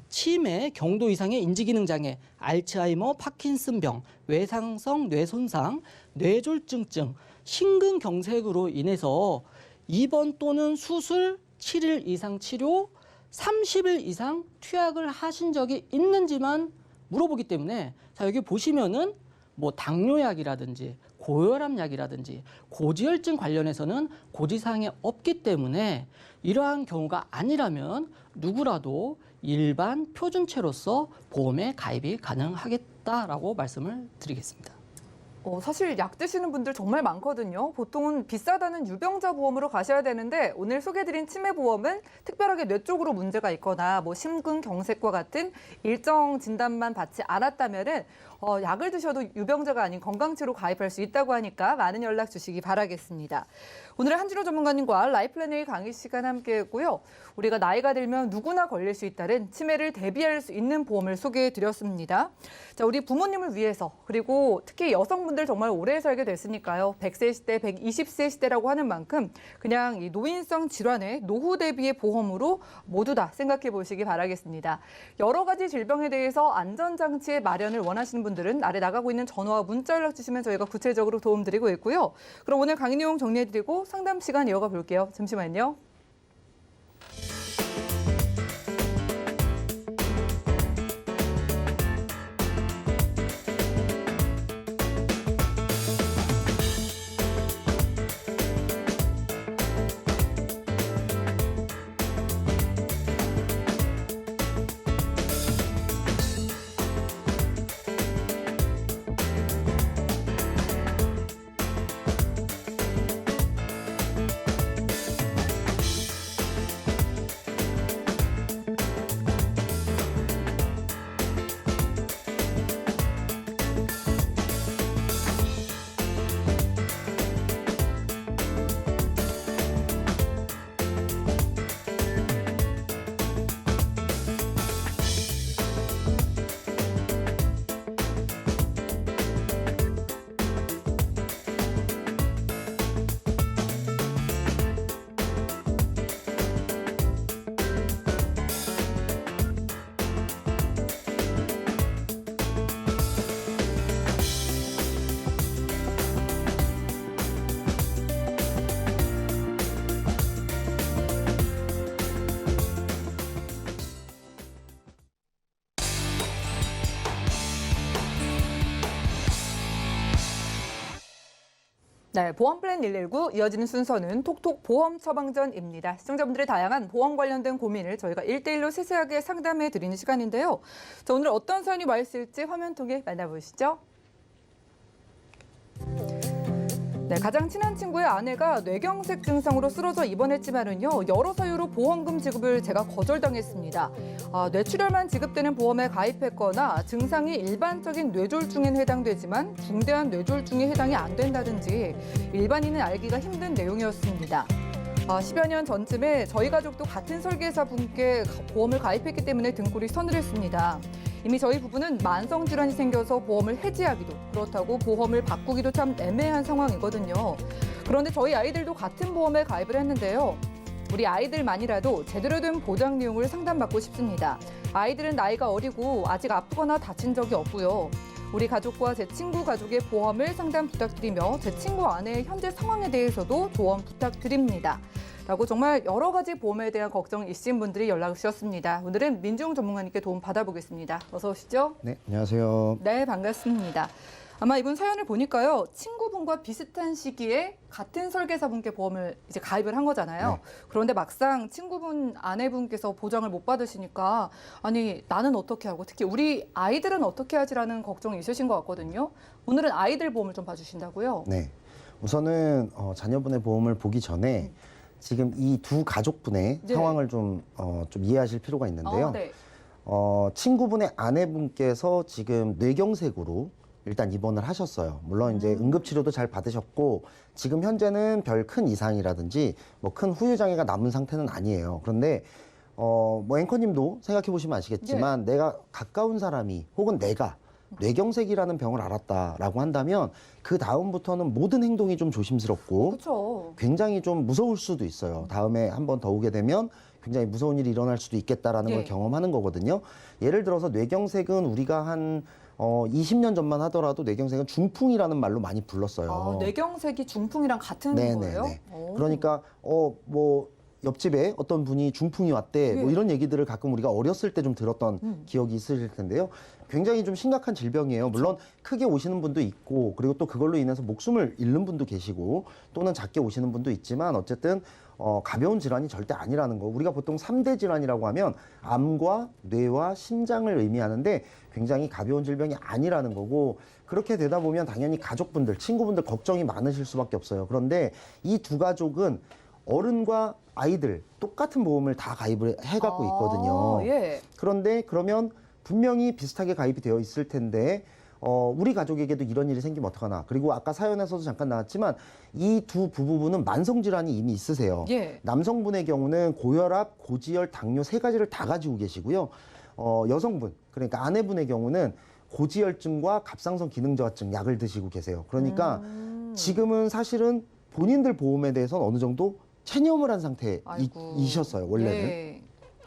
치매, 경도 이상의 인지기능 장애, 알츠하이머, 파킨슨병, 외상성 뇌손상, 뇌졸중증, 심근경색으로 인해서 입원 또는 수술, 7일 이상 치료, 30일 이상 투약을 하신 적이 있는지만 물어보기 때문에 여기 보시면은 당뇨약이라든지 고혈압약이라든지 고지혈증 관련해서는 고지사항이 없기 때문에 이러한 경우가 아니라면 누구라도 일반 표준체로서 보험에 가입이 가능하겠다라고 말씀을 드리겠습니다. 사실 약 드시는 분들 정말 많거든요. 보통은 비싸다는 유병자 보험으로 가셔야 되는데 오늘 소개해드린 치매보험은 특별하게 뇌 쪽으로 문제가 있거나 심근경색과 같은 일정 진단만 받지 않았다면은 약을 드셔도 유병자가 아닌 건강치로 가입할 수 있다고 하니까 많은 연락 주시기 바라겠습니다. 오늘 한진호 전문가님과 라이플래너의 강의 시간 함께했고요. 우리가 나이가 들면 누구나 걸릴 수 있다는 치매를 대비할 수 있는 보험을 소개해드렸습니다. 우리 부모님을 위해서 그리고 특히 여성분들 정말 오래 살게 됐으니까요. 100세 시대, 120세 시대라고 하는 만큼 그냥 이 노인성 질환의 노후 대비의 보험으로 모두 다 생각해 보시기 바라겠습니다. 여러 가지 질병에 대해서 안전장치의 마련을 원하시는 분들은 아래 나가고 있는 전화와 문자 연락 주시면 저희가 구체적으로 도움드리고 있고요. 그럼 오늘 강의 내용 정리해드리고 상담 시간 이어가 볼게요. 잠시만요. 네, 보험 플랜 119 이어지는 순서는 톡톡 보험 처방전입니다. 시청자분들의 다양한 보험 관련된 고민을 저희가 1대1로 세세하게 상담해 드리는 시간인데요. 자, 오늘 어떤 사연이 와 있을지 화면 통해 만나보시죠. 네, 가장 친한 친구의 아내가 뇌경색 증상으로 쓰러져 입원했지만은요, 여러 사유로 보험금 지급을 제가 거절당했습니다. 뇌출혈만 지급되는 보험에 가입했거나 증상이 일반적인 뇌졸중엔 해당되지만 중대한 뇌졸중에 해당이 안 된다든지 일반인은 알기가 힘든 내용이었습니다. 10여 년 전쯤에 저희 가족도 같은 설계사 분께 보험을 가입했기 때문에 등골이 서늘했습니다. 이미 저희 부부는 만성질환이 생겨서 보험을 해지하기도, 그렇다고 보험을 바꾸기도 참 애매한 상황이거든요. 그런데 저희 아이들도 같은 보험에 가입을 했는데요. 우리 아이들만이라도 제대로 된 보장 내용을 상담받고 싶습니다. 아이들은 나이가 어리고 아직 아프거나 다친 적이 없고요. 우리 가족과 제 친구 가족의 보험을 상담 부탁드리며 제 친구 아내의 현재 상황에 대해서도 조언 부탁드립니다. 라고 정말 여러 가지 보험에 대한 걱정 있으신 분들이 연락을 주셨습니다. 오늘은 민중 전문가님께 도움 받아보겠습니다. 어서 오시죠. 네, 안녕하세요. 네, 반갑습니다. 아마 이분 사연을 보니까요, 친구분과 비슷한 시기에 같은 설계사분께 보험을 이제 가입을 한 거잖아요. 네. 그런데 막상 친구분, 아내분께서 보장을 못 받으시니까 아니 나는 어떻게 하고 특히 우리 아이들은 어떻게 하지라는 걱정이 있으신 것 같거든요. 오늘은 아이들 보험을 좀 봐주신다고요? 네, 우선은 자녀분의 보험을 보기 전에 지금 이 두 가족분의 네. 상황을 좀 이해하실 필요가 있는데요. 네. 친구분의 아내분께서 지금 뇌경색으로 일단 입원을 하셨어요. 물론 이제 응급치료도 잘 받으셨고 지금 현재는 별 큰 이상이라든지 뭐 큰 후유장애가 남은 상태는 아니에요. 그런데 뭐 앵커님도 생각해 보시면 아시겠지만 내가 가까운 사람이 혹은 내가 뇌경색이라는 병을 알았다라고 한다면 그 다음부터는 모든 행동이 좀 조심스럽고 그렇죠. 굉장히 좀 무서울 수도 있어요. 다음에 한 번 더 오게 되면 굉장히 무서운 일이 일어날 수도 있겠다라는 걸 예. 경험하는 거거든요. 예를 들어서 뇌경색은 우리가 한 20년 전만 하더라도 뇌경색은 중풍이라는 말로 많이 불렀어요. 뇌경색이 중풍이랑 같은 거예요? 오. 그러니까 뭐 옆집에 어떤 분이 중풍이 왔대 뭐 예. 이런 얘기들을 가끔 우리가 어렸을 때 좀 들었던 기억이 있으실 텐데요. 굉장히 좀 심각한 질병이에요. 물론 크게 오시는 분도 있고 그리고 또 그걸로 인해서 목숨을 잃는 분도 계시고 또는 작게 오시는 분도 있지만 어쨌든 가벼운 질환이 절대 아니라는 거. 우리가 보통 3대 질환이라고 하면 암과 뇌와 심장을 의미하는데 굉장히 가벼운 질병이 아니라는 거고 그렇게 되다 보면 당연히 가족분들, 친구분들 걱정이 많으실 수밖에 없어요. 그런데 이 두 가족은 어른과 아이들 똑같은 보험을 다 가입을 해갖고 있거든요. 예. 그런데 그러면 분명히 비슷하게 가입이 되어 있을 텐데 우리 가족에게도 이런 일이 생기면 어떡하나. 그리고 아까 사연에서도 잠깐 나왔지만 이 두 부부는 만성질환이 이미 있으세요. 예. 남성분의 경우는 고혈압, 고지혈, 당뇨 세 가지를 다 가지고 계시고요. 여성분, 그러니까 아내분의 경우는 고지혈증과 갑상선 기능저하증 약을 드시고 계세요. 그러니까 지금은 사실은 본인들 보험에 대해서는 어느 정도 체념을 한 아이고. 상태이셨어요, 원래는. 예.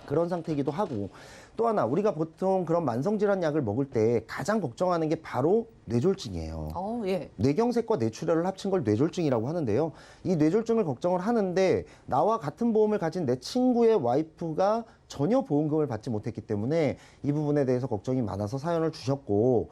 그런 상태이기도 하고 또 하나 우리가 보통 그런 만성질환 약을 먹을 때 가장 걱정하는 게 바로 뇌졸중이에요. 예. 뇌경색과 뇌출혈을 합친 걸 뇌졸중이라고 하는데요. 이 뇌졸중을 걱정을 하는데 나와 같은 보험을 가진 내 친구의 와이프가 전혀 보험금을 받지 못했기 때문에 이 부분에 대해서 걱정이 많아서 사연을 주셨고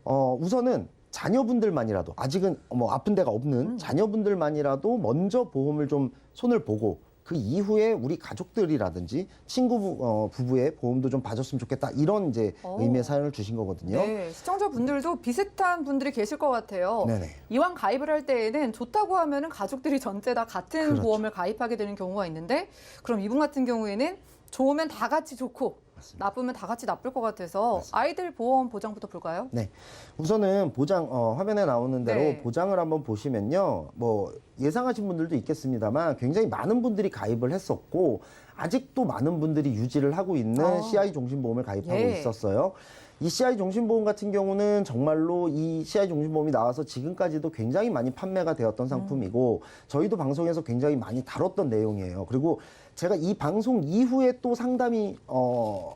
우선은 자녀분들만이라도 아직은 뭐 아픈 데가 없는 자녀분들만이라도 먼저 보험을 좀 손을 보고 그 이후에 우리 가족들이라든지 친구 부부의 보험도 좀 봐줬으면 좋겠다 이런 이제 의미의 사연을 주신 거거든요. 네, 시청자분들도 비슷한 분들이 계실 것 같아요. 네네. 이왕 가입을 할 때에는 좋다고 하면은 가족들이 전체 다 같은 그렇죠. 보험을 가입하게 되는 경우가 있는데 그럼 이분 같은 경우에는 좋으면 다 같이 좋고 맞습니다. 나쁘면 다 같이 나쁠 것 같아서 맞습니다. 아이들 보험 보장부터 볼까요? 네, 우선은 보장 화면에 나오는 대로 네. 보장을 한번 보시면요, 뭐 예상하신 분들도 있겠습니다만 굉장히 많은 분들이 가입을 했었고 아직도 많은 분들이 유지를 하고 있는 CI 종신보험을 가입하고 예. 있었어요. 이 CI 종신보험 같은 경우는 정말로 이 CI 종신보험이 나와서 지금까지도 굉장히 많이 판매가 되었던 상품이고 저희도 방송에서 굉장히 많이 다뤘던 내용이에요. 그리고 제가 이 방송 이후에 또 상담이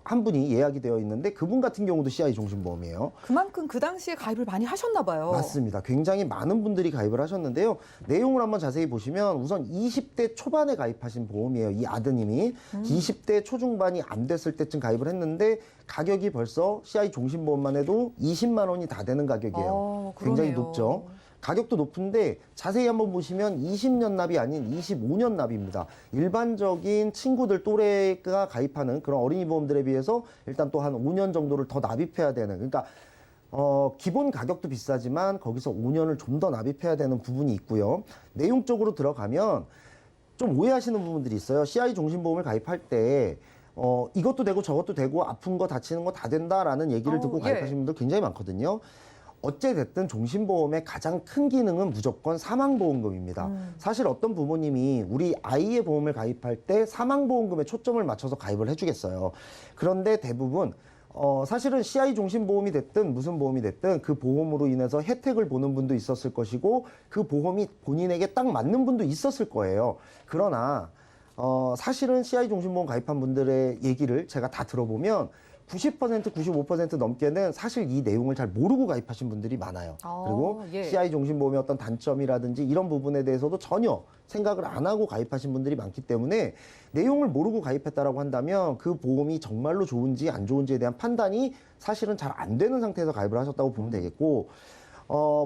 한 분이 예약이 되어 있는데 그분 같은 경우도 CI 종신보험이에요. 그만큼 그 당시에 가입을 많이 하셨나 봐요. 맞습니다. 굉장히 많은 분들이 가입을 하셨는데요. 내용을 한번 자세히 보시면 우선 20대 초반에 가입하신 보험이에요. 이 아드님이 20대 초중반이 안 됐을 때쯤 가입을 했는데 가격이 벌써 CI 종신보험만 해도 20만 원이 다 되는 가격이에요. 그러네요. 굉장히 높죠. 가격도 높은데 자세히 한번 보시면 20년 납이 아닌 25년 납입니다. 일반적인 친구들 또래가 가입하는 그런 어린이 보험들에 비해서 일단 또 한 5년 정도를 더 납입해야 되는, 그러니까 기본 가격도 비싸지만 거기서 5년을 좀 더 납입해야 되는 부분이 있고요. 내용적으로 들어가면 좀 오해하시는 부분들이 있어요. CI 종신보험을 가입할 때 이것도 되고 저것도 되고 아픈 거 다치는 거 다 된다라는 얘기를 듣고 가입하시는 분들 굉장히 많거든요. 어찌됐든 종신보험의 가장 큰 기능은 무조건 사망보험금입니다. 사실 어떤 부모님이 우리 아이의 보험을 가입할 때 사망보험금에 초점을 맞춰서 가입을 해주겠어요. 그런데 대부분 사실은 CI 종신보험이 됐든 무슨 보험이 됐든 그 보험으로 인해서 혜택을 보는 분도 있었을 것이고 그 보험이 본인에게 딱 맞는 분도 있었을 거예요. 그러나 사실은 CI 종신보험 가입한 분들의 얘기를 제가 다 들어보면 90%, 95% 넘게는 사실 이 내용을 잘 모르고 가입하신 분들이 많아요. 그리고 CI 종신보험의 어떤 단점이라든지 이런 부분에 대해서도 전혀 생각을 안 하고 가입하신 분들이 많기 때문에 내용을 모르고 가입했다라고 한다면 그 보험이 정말로 좋은지 안 좋은지에 대한 판단이 사실은 잘 안 되는 상태에서 가입을 하셨다고 보면 되겠고,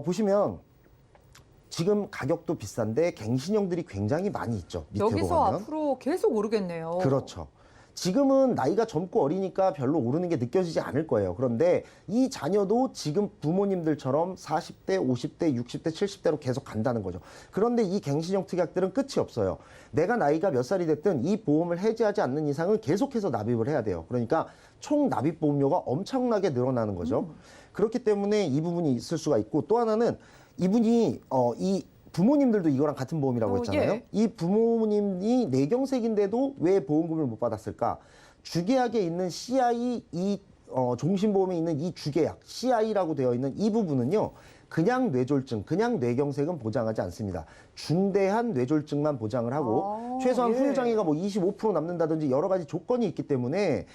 보시면 지금 가격도 비싼데 갱신형들이 굉장히 많이 있죠. 밑에 여기서 보면. 앞으로 계속 오르겠네요. 그렇죠. 지금은 나이가 젊고 어리니까 별로 오르는 게 느껴지지 않을 거예요. 그런데 이 자녀도 지금 부모님들처럼 40대, 50대, 60대, 70대로 계속 간다는 거죠. 그런데 이 갱신형 특약들은 끝이 없어요. 내가 나이가 몇 살이 됐든 이 보험을 해지하지 않는 이상은 계속해서 납입을 해야 돼요. 그러니까 총 납입 보험료가 엄청나게 늘어나는 거죠. 그렇기 때문에 이 부분이 있을 수가 있고, 또 하나는 이분이 이 부모님들도 이거랑 같은 보험이라고 했잖아요. 이 부모님이 내경색인데도 왜 보험금을 못 받았을까? 주계약에 있는 CI 종신보험에 있는 이 주계약 CI라고 되어 있는 이 부분은요, 그냥 뇌졸중, 그냥 뇌경색은 보장하지 않습니다. 중대한 뇌졸중만 보장을 하고 최소한 후유장애가 뭐 25% 남는다든지 여러 가지 조건이 있기 때문에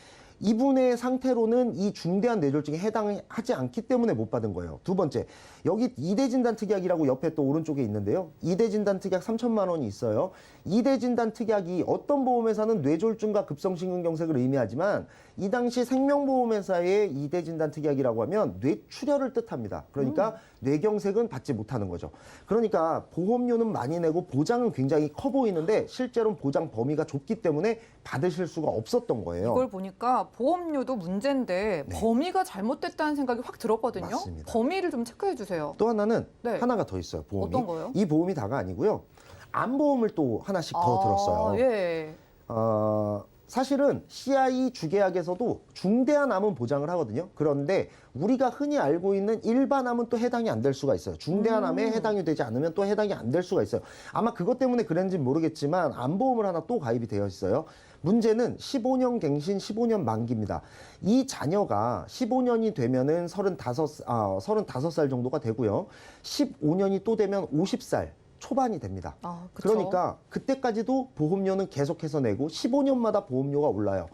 이분의 상태로는 이 중대한 뇌졸중에 해당하지 않기 때문에 못 받은 거예요. 두 번째, 여기 2대 진단 특약이라고 옆에 또 오른쪽에 있는데요. 2대 진단 특약 3천만 원이 있어요. 2대 진단 특약이 어떤 보험회사는 뇌졸중과 급성심근경색을 의미하지만 이 당시 생명보험회사의 2대 진단 특약이라고 하면 뇌출혈을 뜻합니다. 그러니까 뇌경색은 받지 못하는 거죠. 그러니까 보험료는 많이 내고 보장은 굉장히 커 보이는데 실제로는 보장 범위가 좁기 때문에 받으실 수가 없었던 거예요. 이걸 보니까 보험료도 문제인데 범위가 잘못됐다는 생각이 확 들었거든요. 맞습니다. 범위를 좀 체크해 주세요. 또 하나는 하나가 더 있어요. 보험이. 어떤 거요? 이 보험이 다가 아니고요. 암보험을 또 하나씩 더 들었어요. 사실은 CI 주계약에서도 중대한 암은 보장을 하거든요. 그런데 우리가 흔히 알고 있는 일반 암은 또 해당이 안 될 수가 있어요. 중대한 암에 해당이 되지 않으면 또 해당이 안 될 수가 있어요. 아마 그것 때문에 그랬는지는 모르겠지만 암보험을 하나 또 가입이 되어 있어요. 문제는 15년 갱신, 15년 만기입니다. 이 자녀가 15년이 되면은 35살 정도가 되고요. 15년이 또 되면 50살. 초반이 됩니다. 그러니까 그때까지도 보험료는 계속해서 내고 15년마다 보험료가 올라요.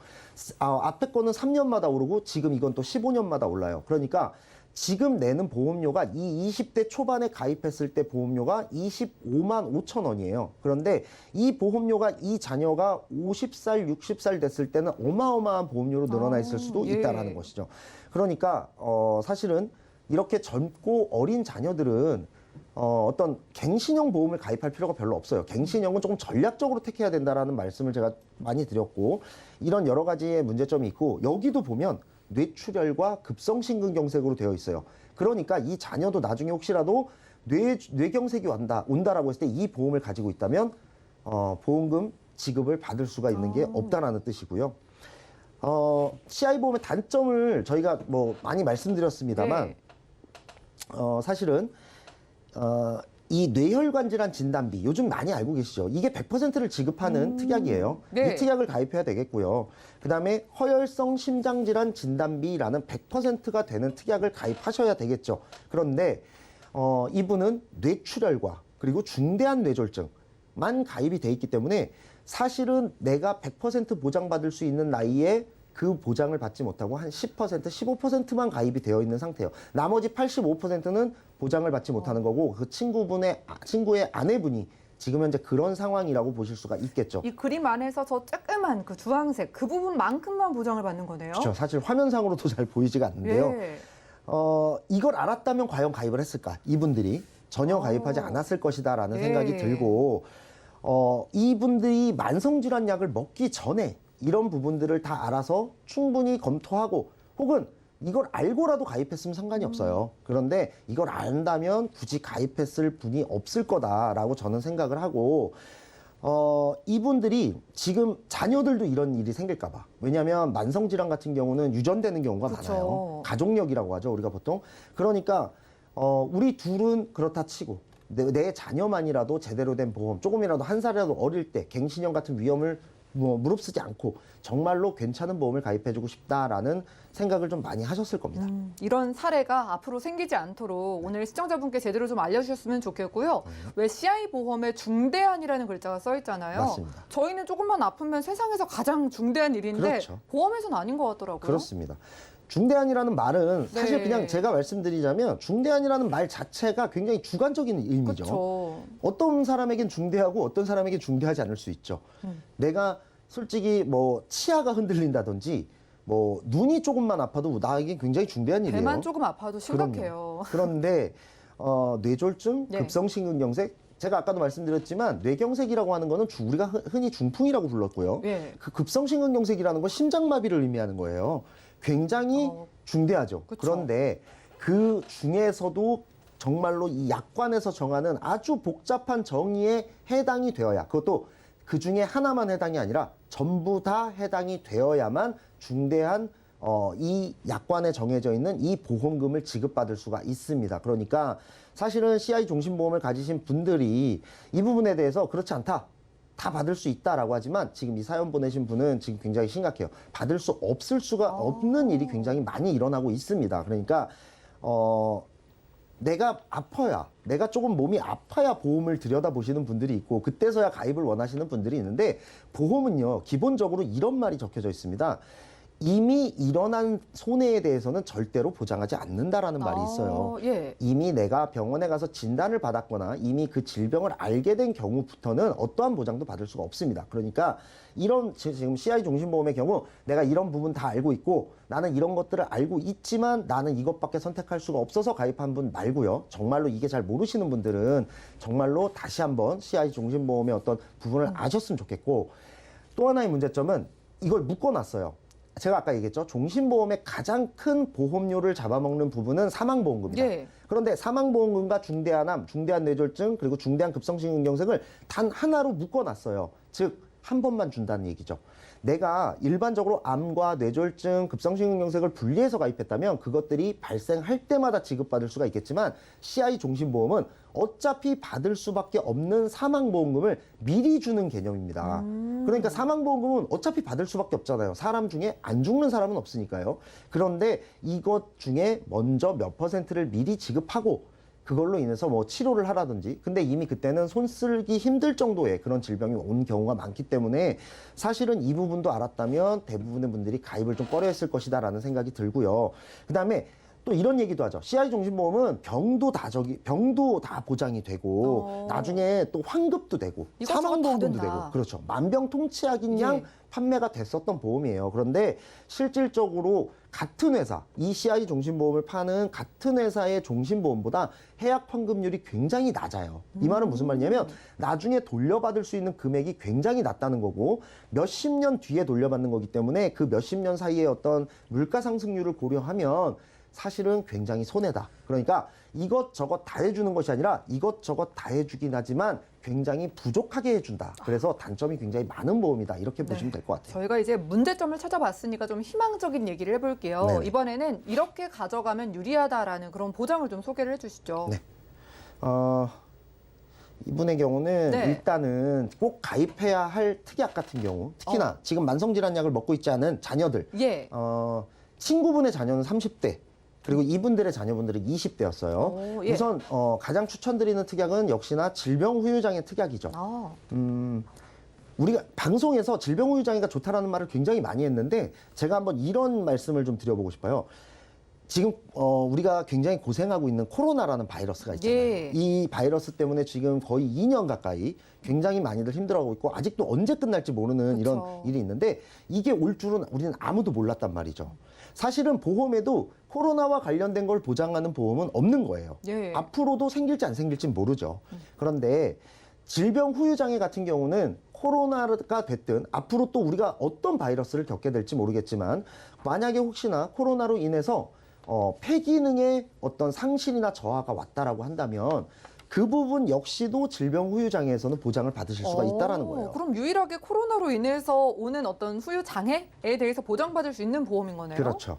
앞에 거는 3년마다 오르고 지금 이건 또 15년마다 올라요. 그러니까 지금 내는 보험료가 이 20대 초반에 가입했을 때 보험료가 25만 5천 원이에요. 그런데 이 보험료가 이 자녀가 50살, 60살 됐을 때는 어마어마한 보험료로 늘어나 있을 수도 있다라는 것이죠. 그러니까 사실은 이렇게 젊고 어린 자녀들은 어떤 갱신형 보험을 가입할 필요가 별로 없어요. 갱신형은 조금 전략적으로 택해야 된다라는 말씀을 제가 많이 드렸고, 이런 여러 가지의 문제점이 있고, 여기도 보면 뇌출혈과 급성심근경색으로 되어 있어요. 그러니까 이 자녀도 나중에 혹시라도 뇌경색이 온다라고 했을 때 이 보험을 가지고 있다면 보험금 지급을 받을 수가 있는 게 없다라는 뜻이고요. CI 보험의 단점을 저희가 뭐 많이 말씀드렸습니다만 사실은 이 뇌혈관 질환 진단비 요즘 많이 알고 계시죠? 이게 100%를 지급하는 특약이에요. 이 특약을 가입해야 되겠고요. 그다음에 허혈성 심장 질환 진단비라는 100%가 되는 특약을 가입하셔야 되겠죠. 그런데 이분은 뇌출혈과 그리고 중대한 뇌졸중만 가입이 돼 있기 때문에 사실은 내가 100% 보장받을 수 있는 나이에 그 보장을 받지 못하고 한 10%, 15%만 가입이 되어 있는 상태예요. 나머지 85%는 보장을 받지 못하는 거고, 그 친구의 아내분이 지금 현재 그런 상황이라고 보실 수가 있겠죠. 이 그림 안에서 저 조그만 그 주황색 그 부분만큼만 보장을 받는 거네요. 그렇죠. 사실 화면상으로도 잘 보이지가 않는데요. 이걸 알았다면 과연 가입을 했을까? 이분들이. 전혀 가입하지 않았을 것이다라는 네. 생각이 들고 이분들이 만성질환약을 먹기 전에 이런 부분들을 다 알아서 충분히 검토하고 혹은 이걸 알고라도 가입했으면 상관이 없어요. 그런데 이걸 안다면 굳이 가입했을 분이 없을 거다라고 저는 생각을 하고 이분들이 지금 자녀들도 이런 일이 생길까 봐. 왜냐하면 만성질환 같은 경우는 유전되는 경우가 그쵸. 많아요. 가족력이라고 하죠, 우리가 보통. 그러니까 우리 둘은 그렇다 치고 내 자녀만이라도 제대로 된 보험, 조금이라도 한 살이라도 어릴 때 갱신형 같은 위험을 무릅쓰지 않고 정말로 괜찮은 보험을 가입해주고 싶다라는 생각을 좀 많이 하셨을 겁니다. 이런 사례가 앞으로 생기지 않도록 오늘 시청자분께 제대로 좀 알려주셨으면 좋겠고요. 왜 CI 보험에 중대한이라는 글자가 써 있잖아요. 맞습니다. 저희는 조금만 아프면 세상에서 가장 중대한 일인데 그렇죠. 보험에서는 아닌 것 같더라고요. 그렇습니다. 중대한이라는 말은 사실 네. 그냥 제가 말씀드리자면 중대한이라는 말 자체가 굉장히 주관적인 의미죠. 그렇죠. 어떤 사람에겐 중대하고 어떤 사람에겐 중대하지 않을 수 있죠. 내가 솔직히 뭐 치아가 흔들린다든지 뭐 눈이 조금만 아파도 나에게 굉장히 중대한 일이에요. 배만 조금 아파도 심각해요. 그런데 뇌졸중, 네. 급성심근경색, 제가 아까도 말씀드렸지만 뇌경색이라고 하는 거는 우리가 흔히 중풍이라고 불렀고요. 예. 그 급성심근경색이라는 건 심장마비를 의미하는 거예요. 굉장히 중대하죠. 그쵸. 그런데 그 중에서도 정말로 이 약관에서 정하는 아주 복잡한 정의에 해당이 되어야, 그것도 그 중에 하나만 해당이 아니라 전부 다 해당이 되어야만 중대한 이 약관에 정해져 있는 이 보험금을 지급받을 수가 있습니다. 그러니까 사실은 CI 종신보험을 가지신 분들이 이 부분에 대해서 그렇지 않다, 다 받을 수 있다라고 하지만 지금 이 사연 보내신 분은 지금 굉장히 심각해요. 받을 수 없을 수가 없는 일이 굉장히 많이 일어나고 있습니다. 그러니까 내가 아파야, 내가 조금 몸이 아파야 보험을 들여다보시는 분들이 있고 그때서야 가입을 원하시는 분들이 있는데, 보험은요 기본적으로 이런 말이 적혀져 있습니다. 이미 일어난 손해에 대해서는 절대로 보장하지 않는다라는 말이 있어요. 예. 이미 내가 병원에 가서 진단을 받았거나 이미 그 질병을 알게 된 경우부터는 어떠한 보장도 받을 수가 없습니다. 그러니까 이런 지금 CI 종신보험의 경우 내가 이런 부분 다 알고 있고 나는 이런 것들을 알고 있지만 나는 이것밖에 선택할 수가 없어서 가입한 분 말고요. 정말로 이게 잘 모르시는 분들은 정말로 다시 한번 CI 종신보험의 어떤 부분을 아셨으면 좋겠고, 또 하나의 문제점은 이걸 묶어놨어요. 제가 아까 얘기했죠. 종신보험의 가장 큰 보험료를 잡아먹는 부분은 사망보험금이다. 예. 그런데 사망보험금과 중대한암, 중대한 뇌졸중, 그리고 중대한 급성심근경색을 단 하나로 묶어놨어요. 즉, 한 번만 준다는 얘기죠. 내가 일반적으로 암과 뇌졸중, 급성심근경색을 분리해서 가입했다면 그것들이 발생할 때마다 지급받을 수가 있겠지만 CI 종신보험은 어차피 받을 수밖에 없는 사망보험금을 미리 주는 개념입니다. 그러니까 사망보험금은 어차피 받을 수밖에 없잖아요. 사람 중에 안 죽는 사람은 없으니까요. 그런데 이것 중에 먼저 몇 %를 미리 지급하고 그걸로 인해서 뭐 치료를 하라든지, 근데 이미 그때는 손 쓰기 힘들 정도의 그런 질병이 온 경우가 많기 때문에 사실은 이 부분도 알았다면 대부분의 분들이 가입을 좀 꺼려했을 것이다라는 생각이 들고요. 그다음에 또 이런 얘기도 하죠. CI 종신보험은 병도 다 보장이 되고 나중에 또 환급도 되고 이것저것 다 사망보험금도 된다. 되고, 그렇죠. 만병통치약인 양 예. 판매가 됐었던 보험이에요. 그런데 실질적으로 같은 회사, 이 CI 종신보험을 파는 같은 회사의 종신보험보다 해약 환급률이 굉장히 낮아요. 이 말은 무슨 말이냐면 나중에 돌려받을 수 있는 금액이 굉장히 낮다는 거고, 몇십 년 뒤에 돌려받는 거기 때문에 그 몇십 년 사이에 어떤 물가 상승률을 고려하면 사실은 굉장히 손해다. 그러니까 이것저것 다 해주는 것이 아니라 이것저것 다 해주긴 하지만 굉장히 부족하게 해준다. 그래서 단점이 굉장히 많은 보험이다. 이렇게 보시면 될 것 같아요. 저희가 이제 문제점을 찾아봤으니까 좀 희망적인 얘기를 해볼게요. 네네. 이번에는 이렇게 가져가면 유리하다라는 그런 보장을 좀 소개를 해주시죠. 네. 이분의 경우는 네. 일단은 꼭 가입해야 할 특약 같은 경우, 특히나 지금 만성질환약을 먹고 있지 않은 자녀들, 예. 친구분의 자녀는 30대, 그리고 이분들의 자녀분들은 20대였어요. 오, 예. 우선 가장 추천드리는 특약은 역시나 질병후유장애 특약이죠. 아, 우리가 방송에서 질병후유장애가 좋다라는 말을 굉장히 많이 했는데 제가 한번 이런 말씀을 좀 드려보고 싶어요. 지금 우리가 굉장히 고생하고 있는 코로나라는 바이러스가 있잖아요. 예. 이 바이러스 때문에 지금 거의 2년 가까이 굉장히 많이들 힘들어하고 있고 아직도 언제 끝날지 모르는 이런 그렇죠. 일이 있는데 이게 올 줄은 우리는 아무도 몰랐단 말이죠. 사실은 보험에도 코로나와 관련된 걸 보장하는 보험은 없는 거예요. 예. 앞으로도 생길지 안 생길지 모르죠. 그런데 질병 후유장애 같은 경우는 코로나가 됐든 앞으로 또 우리가 어떤 바이러스를 겪게 될지 모르겠지만 만약에 혹시나 코로나로 인해서 폐 기능의 어떤 상실이나 저하가 왔다라고 한다면 그 부분 역시도 질병 후유장애에서는 보장을 받으실 수가 있다라는 거예요. 그럼 유일하게 코로나로 인해서 오는 어떤 후유 장애에 대해서 보장받을 수 있는 보험인 거네요. 그렇죠.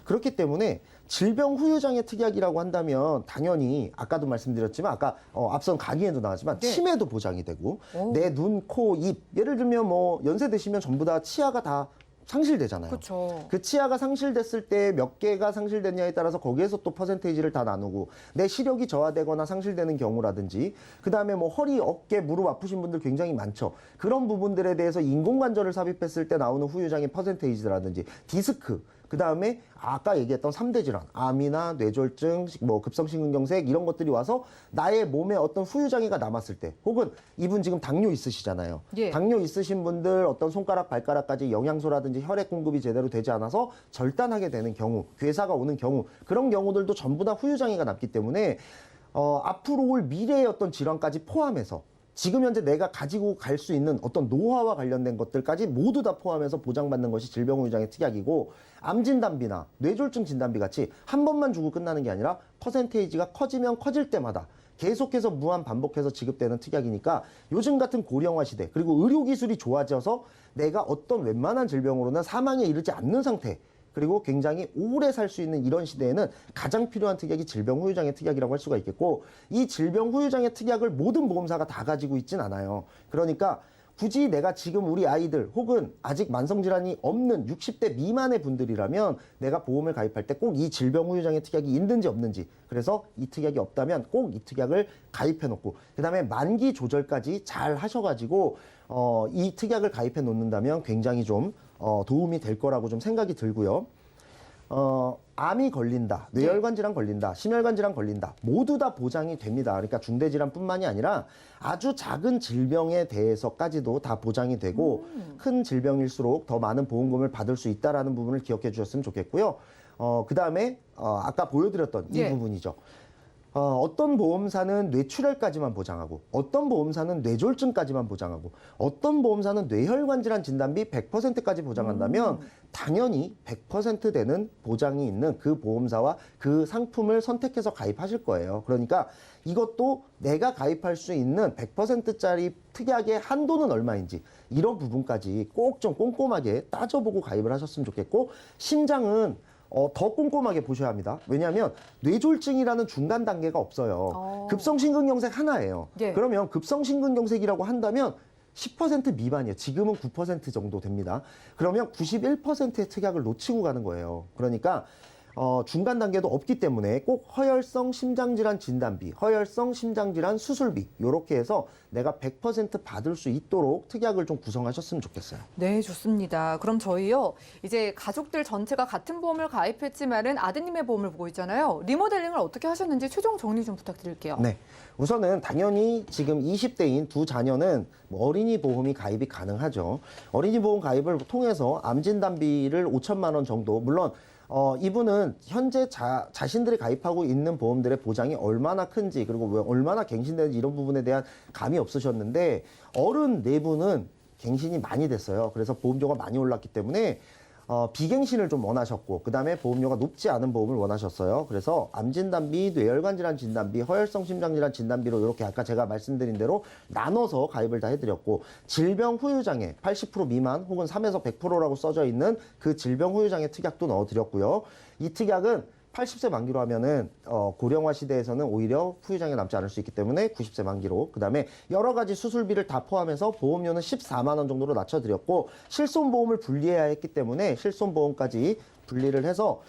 그렇기 때문에 질병 후유장애 특약이라고 한다면 당연히 아까도 말씀드렸지만 아까 앞선 강의에도 나왔지만 네. 치매도 보장이 되고 오. 내 눈, 코, 입 예를 들면 뭐 연세 드시면 전부 다 치아가 다 상실되잖아요. 그렇죠. 그 치아가 상실됐을 때 몇 개가 상실됐냐에 따라서 거기에서 또 퍼센테이지를 다 나누고 내 시력이 저하되거나 상실되는 경우라든지 그다음에 뭐 허리, 어깨, 무릎 아프신 분들 굉장히 많죠. 그런 부분들에 대해서 인공관절을 삽입했을 때 나오는 후유장애 퍼센테이지라든지 디스크 그다음에 아까 얘기했던 3대 질환, 암이나 뇌졸중, 뭐 급성심근경색 이런 것들이 와서 나의 몸에 어떤 후유장애가 남았을 때 혹은 이분 지금 당뇨 있으시잖아요. 예. 당뇨 있으신 분들 어떤 손가락, 발가락까지 영양소라든지 혈액 공급이 제대로 되지 않아서 절단하게 되는 경우, 괴사가 오는 경우 그런 경우들도 전부 다 후유장애가 남기 때문에 앞으로 올 미래의 어떤 질환까지 포함해서 지금 현재 내가 가지고 갈 수 있는 어떤 노화와 관련된 것들까지 모두 다 포함해서 보장받는 것이 질병후유장애 특약이고 암 진단비나 뇌졸중 진단비 같이 한 번만 주고 끝나는 게 아니라 퍼센테이지가 커지면 커질 때마다 계속해서 무한 반복해서 지급되는 특약이니까 요즘 같은 고령화 시대 그리고 의료기술이 좋아져서 내가 어떤 웬만한 질병으로는 사망에 이르지 않는 상태 그리고 굉장히 오래 살 수 있는 이런 시대에는 가장 필요한 특약이 질병후유장애 특약이라고 할 수가 있겠고 이 질병후유장애 특약을 모든 보험사가 다 가지고 있진 않아요. 그러니까 굳이 내가 지금 우리 아이들 혹은 아직 만성질환이 없는 60대 미만의 분들이라면 내가 보험을 가입할 때 꼭 이 질병후유장애 특약이 있는지 없는지 그래서 이 특약이 없다면 꼭 이 특약을 가입해 놓고 그 다음에 만기 조절까지 잘 하셔가지고 이 특약을 가입해 놓는다면 굉장히 좀 도움이 될 거라고 좀 생각이 들고요. 암이 걸린다, 뇌혈관 질환 걸린다, 심혈관 질환 걸린다 모두 다 보장이 됩니다. 그러니까 중대질환뿐만이 아니라 아주 작은 질병에 대해서까지도 다 보장이 되고 큰 질병일수록 더 많은 보험금을 받을 수 있다는 부분을 기억해 주셨으면 좋겠고요. 그 다음에 아까 보여드렸던 이 예. 부분이죠. 어떤 보험사는 뇌출혈까지만 보장하고 어떤 보험사는 뇌졸중까지만 보장하고 어떤 보험사는 뇌혈관 질환 진단비 100%까지 보장한다면 당연히 100% 되는 보장이 있는 그 보험사와 그 상품을 선택해서 가입하실 거예요. 그러니까 이것도 내가 가입할 수 있는 100%짜리 특약의 한도는 얼마인지 이런 부분까지 꼭 좀 꼼꼼하게 따져보고 가입을 하셨으면 좋겠고 심장은 더 꼼꼼하게 보셔야 합니다. 왜냐하면 뇌졸중이라는 중간 단계가 없어요. 급성심근경색 하나예요. 예. 그러면 급성심근경색이라고 한다면 10% 미만이에요. 지금은 9% 정도 됩니다. 그러면 91%의 특약을 놓치고 가는 거예요. 그러니까 중간 단계도 없기 때문에 꼭 허혈성 심장질환 진단비, 허혈성 심장질환 수술비 이렇게 해서 내가 100% 받을 수 있도록 특약을 좀 구성하셨으면 좋겠어요. 네, 좋습니다. 그럼 저희요, 이제 가족들 전체가 같은 보험을 가입했지만은 아드님의 보험을 보고 있잖아요. 리모델링을 어떻게 하셨는지 최종 정리 좀 부탁드릴게요. 네. 우선은 당연히 지금 20대인 두 자녀는 뭐 어린이 보험이 가입이 가능하죠. 어린이 보험 가입을 통해서 암 진단비를 5천만 원 정도, 물론 이분은 현재 자신들이 가입하고 있는 보험들의 보장이 얼마나 큰지 그리고 왜 얼마나 갱신되는지 이런 부분에 대한 감이 없으셨는데 어른 네 분은 갱신이 많이 됐어요. 그래서 보험료가 많이 올랐기 때문에 비갱신을 좀 원하셨고 그다음에 보험료가 높지 않은 보험을 원하셨어요. 그래서 암 진단비, 뇌혈관 질환 진단비, 허혈성 심장 질환 진단비로 이렇게 아까 제가 말씀드린 대로 나눠서 가입을 다 해드렸고 질병 후유장애 80% 미만 혹은 3에서 100%라고 써져 있는 그 질병 후유장애 특약도 넣어드렸고요. 이 특약은 80세 만기로 하면은 고령화 시대에서는 오히려 후유장애 남지 않을 수 있기 때문에 90세 만기로 그다음에 여러 가지 수술비를 다 포함해서 보험료는 14만 원 정도로 낮춰드렸고 실손보험을 분리해야 했기 때문에 실손보험까지 분리를 해서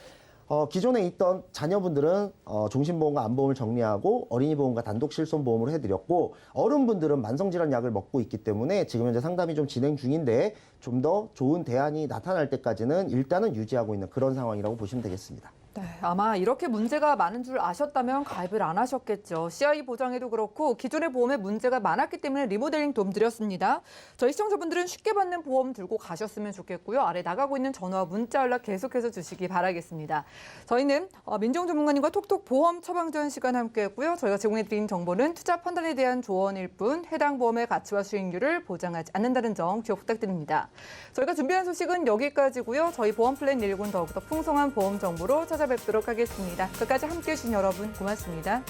기존에 있던 자녀분들은 종신보험과 암보험을 정리하고 어린이보험과 단독 실손보험으로 해드렸고 어른분들은 만성질환 약을 먹고 있기 때문에 지금 현재 상담이 좀 진행 중인데 좀 더 좋은 대안이 나타날 때까지는 일단은 유지하고 있는 그런 상황이라고 보시면 되겠습니다. 네, 아마 이렇게 문제가 많은 줄 아셨다면 가입을 안 하셨겠죠. CI 보장에도 그렇고 기존의 보험에 문제가 많았기 때문에 리모델링 도움 드렸습니다. 저희 시청자분들은 쉽게 받는 보험 들고 가셨으면 좋겠고요. 아래 나가고 있는 전화와 문자 연락 계속해서 주시기 바라겠습니다. 저희는 민정 전문가님과 톡톡 보험 처방전 시간 함께했고요. 저희가 제공해드린 정보는 투자 판단에 대한 조언일 뿐 해당 보험의 가치와 수익률을 보장하지 않는다는 점 기억 부탁드립니다. 저희가 준비한 소식은 여기까지고요. 저희 보험 플랜 1군 더욱더 풍성한 보험 정보로 찾아뵙도록 하겠습니다. 끝까지 함께해 주신 여러분 고맙습니다.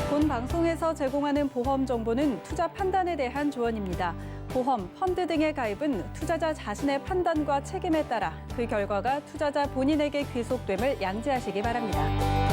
본 방송에서 제공하는 보험 정보는 투자 판단에 대한 조언입니다. 보험, 펀드 등의 가입은 투자자 자신의 판단과 책임에 따라 그 결과가 투자자 본인에게 귀속됨을 양지하시기 바랍니다.